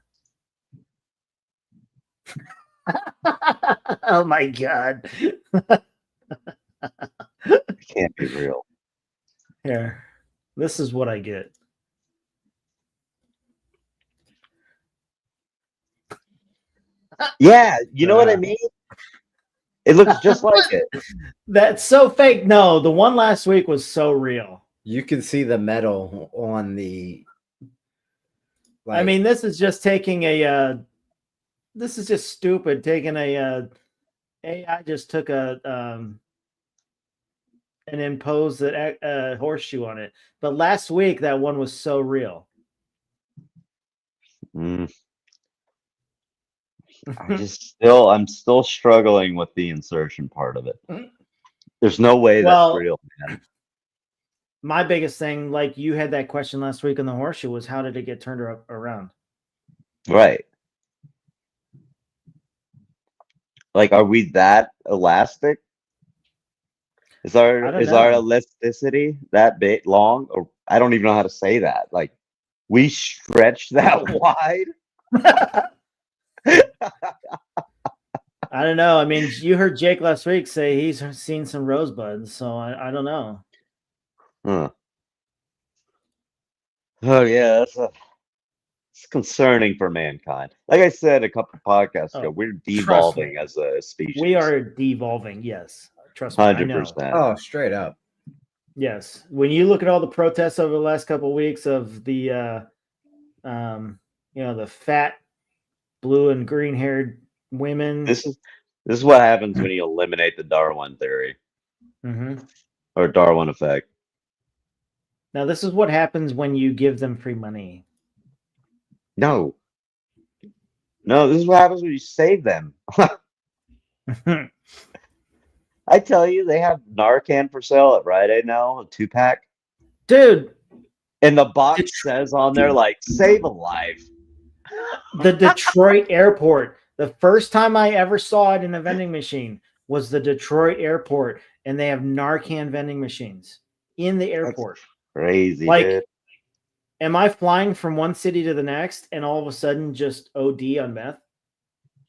Oh my god. It can't be real. Here. This is what I get. Yeah, you know what I mean? It looks just like it. That's so fake. No, the one last week was so real. You can see the metal on the. I mean, this is just taking a. This is just stupid. Taking a. AI just took a. And imposed a horseshoe on it. But last week, that one was so real. I'm still struggling with the insertion part of it. There's no way that's real, man. My biggest thing, like you had that question last week on the horseshoe, was how did it get turned around? Right. Like, are we that elastic? Is our elasticity that big long? Or I don't even know how to say that. Like, we stretch that wide. I don't know. I mean, you heard Jake last week say he's seen some rosebuds, so I don't know. Huh. Oh yeah, it's concerning for mankind. Like I said a couple podcasts ago, we're devolving as a species. We are devolving, yes. Trust me, 100%. Oh, straight up. Yes. When you look at all the protests over the last couple of weeks of the the fat blue and green haired women. This is what happens when you eliminate the Darwin theory. Or Darwin effect. Now, this is what happens when you give them free money. No, this is what happens when you save them. I tell you, they have Narcan for sale at Rite Aid now, a 2-pack. Dude. And the box says on there, like, save a life. The Detroit airport. The first time I ever saw it in a vending machine was the Detroit airport, and they have Narcan vending machines in the airport. That's crazy, like, dude. Am I flying from one city to the next and all of a sudden just OD on meth?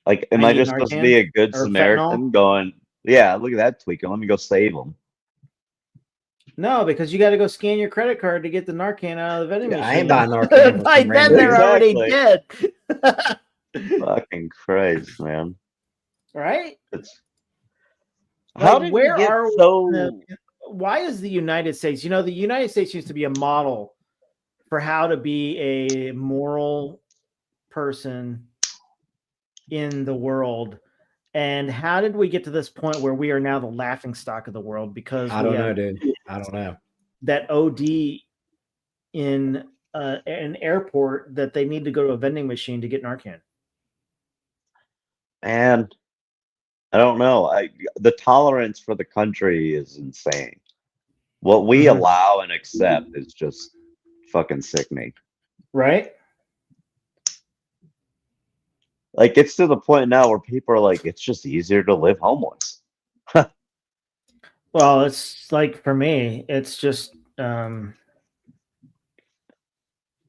Like, am I just supposed to be a good Samaritan going, yeah, look at that tweaker, let me go save them? No, because you got to go scan your credit card to get the Narcan out of the vending machine. I ain't buying Narcan. By then, they're already dead. Fucking Christ, man. Right? How did we get why is the United States? You know, the United States used to be a model for how to be a moral person in the world. And how did we get to this point where we are now the laughing stock of the world? Because I don't know, dude. I don't know. That OD in an airport that they need to go to a vending machine to get Narcan. And I don't know. The tolerance for the country is insane. What we allow and accept is just fucking sickening. Right? Like, it's to the point now where people are like, it's just easier to live homeless. Well, it's like, for me, it's just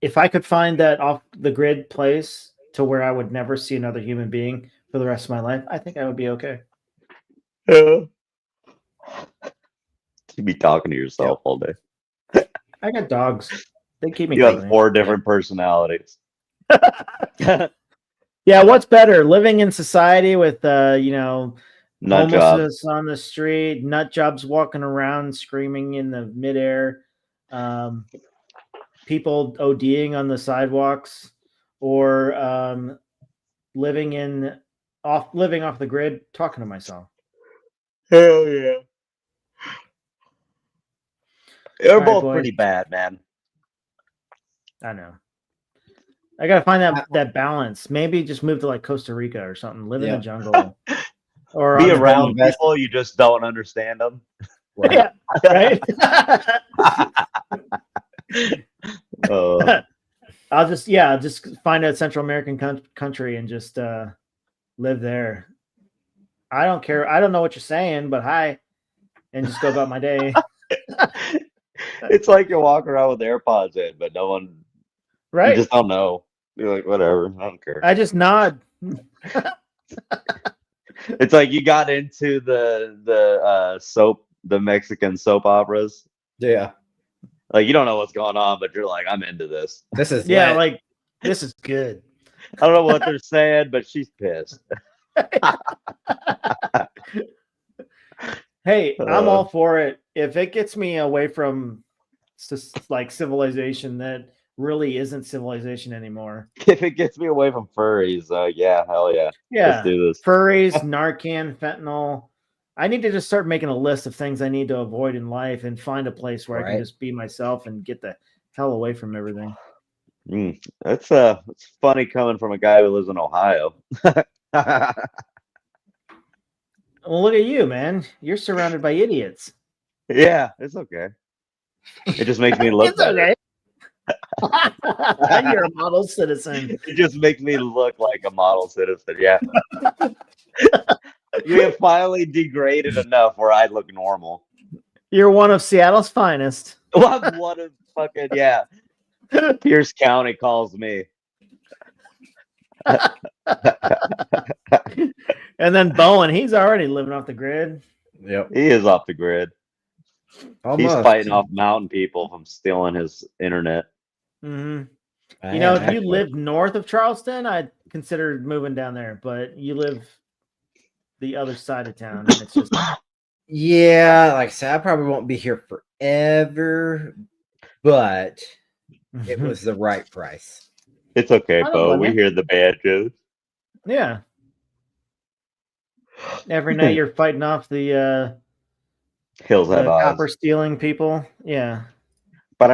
if I could find that off the grid place to where I would never see another human being for the rest of my life, I think I would be okay. Yeah. You be talking to yourself all day. I got dogs. They keep me You have company. 4 different personalities. Yeah, what's better, living in society with Nut homelessness on the street, nut jobs walking around screaming in the midair, people ODing on the sidewalks, or living off the grid, talking to myself. Hell yeah. They're All right, both boys. pretty bad, man. I know. I gotta find that balance. Maybe just move to like Costa Rica or something. Live in the jungle, or Be on the around beach. people, you just don't understand them. Yeah, right. I'll just find a Central American country and just live there. I don't care. I don't know what you're saying, but hi, and just go about my day. It's like you walk around with AirPods in, but no one, Right? you just don't know. You're like, whatever, I don't care. I just nod. It's like you got into the Mexican soap operas. Yeah. Like, you don't know what's going on, but you're like, I'm into this. This is Yeah, lit. like this is good. I don't know what they're saying, but she's pissed. Hey, I'm all for it. If it gets me away from like civilization that really isn't civilization anymore. If it gets me away from furries, yeah, hell yeah. Yeah. Let's do this. Furries, Narcan, fentanyl. I need to just start making a list of things I need to avoid in life and find a place where I can just be myself and get the hell away from everything. It's funny coming from a guy who lives in Ohio. Well, look at you, man. You're surrounded by idiots. Yeah, it's okay. It just makes me look It's better. okay. You're a model citizen. It just makes me look like a model citizen. Yeah. You have finally degraded enough where I look normal. You're one of Seattle's finest. Well, I'm one of fucking, yeah. Pierce County calls me. And then Bowen, he's already living off the grid. Yep. He is off the grid. Almost. He's fighting off mountain people from stealing his internet. Mm-hmm. You know, if you lived north of Charleston, I'd consider moving down there. But you live the other side of town, and it's just yeah. Like I said, I probably won't be here forever, but it was the right price. It's okay, I don't Bo. blame We you. hear the bad jokes. yeah. Every night you're fighting off the Hills have eyes. copper stealing people. Yeah. You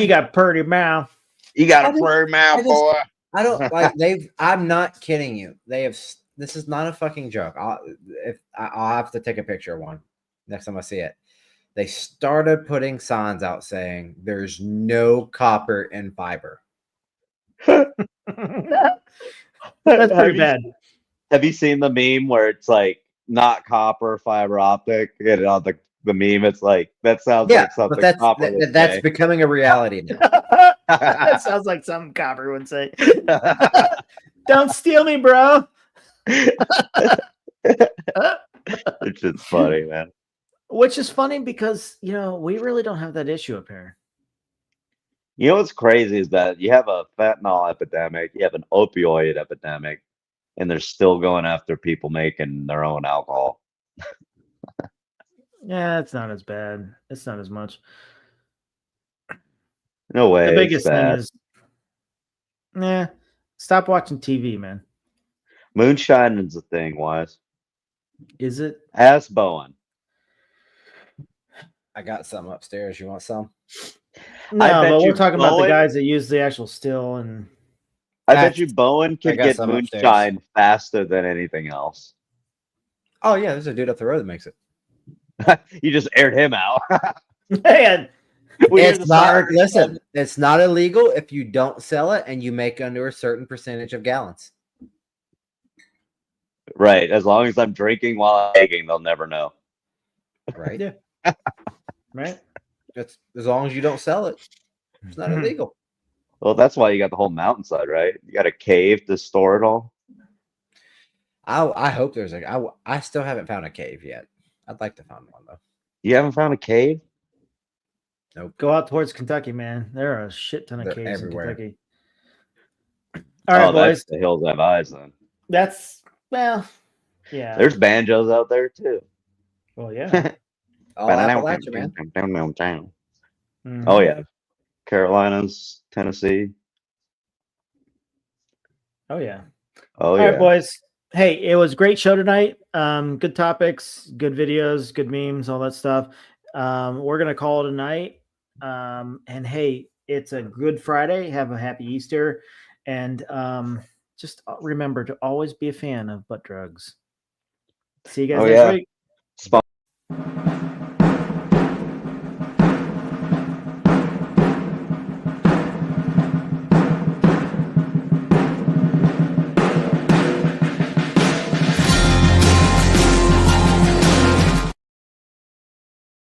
got pretty mouth. You got a pretty mouth, boy. I don't like I'm not kidding you. This is not a fucking joke. I'll have to take a picture of one next time I see it. They started putting signs out saying there's no copper in fiber. That's pretty bad. Have you seen the meme where it's like not copper, fiber optic? And on the meme, it's like that sounds like something but copper would that's say. becoming a reality now. That sounds like something Copper would say. Don't steal me, bro. It's just funny, man. Which is funny because, you know, we really don't have that issue up here. You know what's crazy is that you have a fentanyl epidemic, you have an opioid epidemic, and they're still going after people making their own alcohol. Yeah, it's not as bad. It's not as much. No way. The biggest thing bad. is, stop watching TV, man. Moonshine is a thing, Wise. Is it? Ask Bowen. I got some upstairs. You want some? No, I bet but we're you talking about the Bowen- guys that use the actual still and. I bet you Bowen I could got get some upstairs. moonshine faster than anything else. Oh yeah, there's a dude up the road that makes it. You just aired him out. Man, We hear It's the not. sirens. Listen, it's not illegal if you don't sell it and you make under a certain percentage of gallons. Right. As long as I'm drinking while I'm eating, they'll never know. Right. Yeah. Right. That's as long as you don't sell it. It's not illegal. Well, that's why you got the whole mountainside, right? You got a cave to store it all. I hope there's I still haven't found a cave yet. I'd like to find one though. You haven't found a cave? Nope. Go out towards Kentucky, man. There are a shit ton of They're caves everywhere. in Kentucky. All right, boys. That's the hills have eyes then. That's yeah. There's banjos out there too. Well, yeah. All Appalachia, man. Mhm. Oh yeah. Carolinas, Tennessee. Oh yeah. Oh All yeah. right, boys. Hey, it was a great show tonight. Good topics, good videos, good memes, all that stuff. We're gonna call it a night. And hey, it's a Good Friday. Have a happy Easter, and just remember to always be a fan of butt drugs. See you guys next week.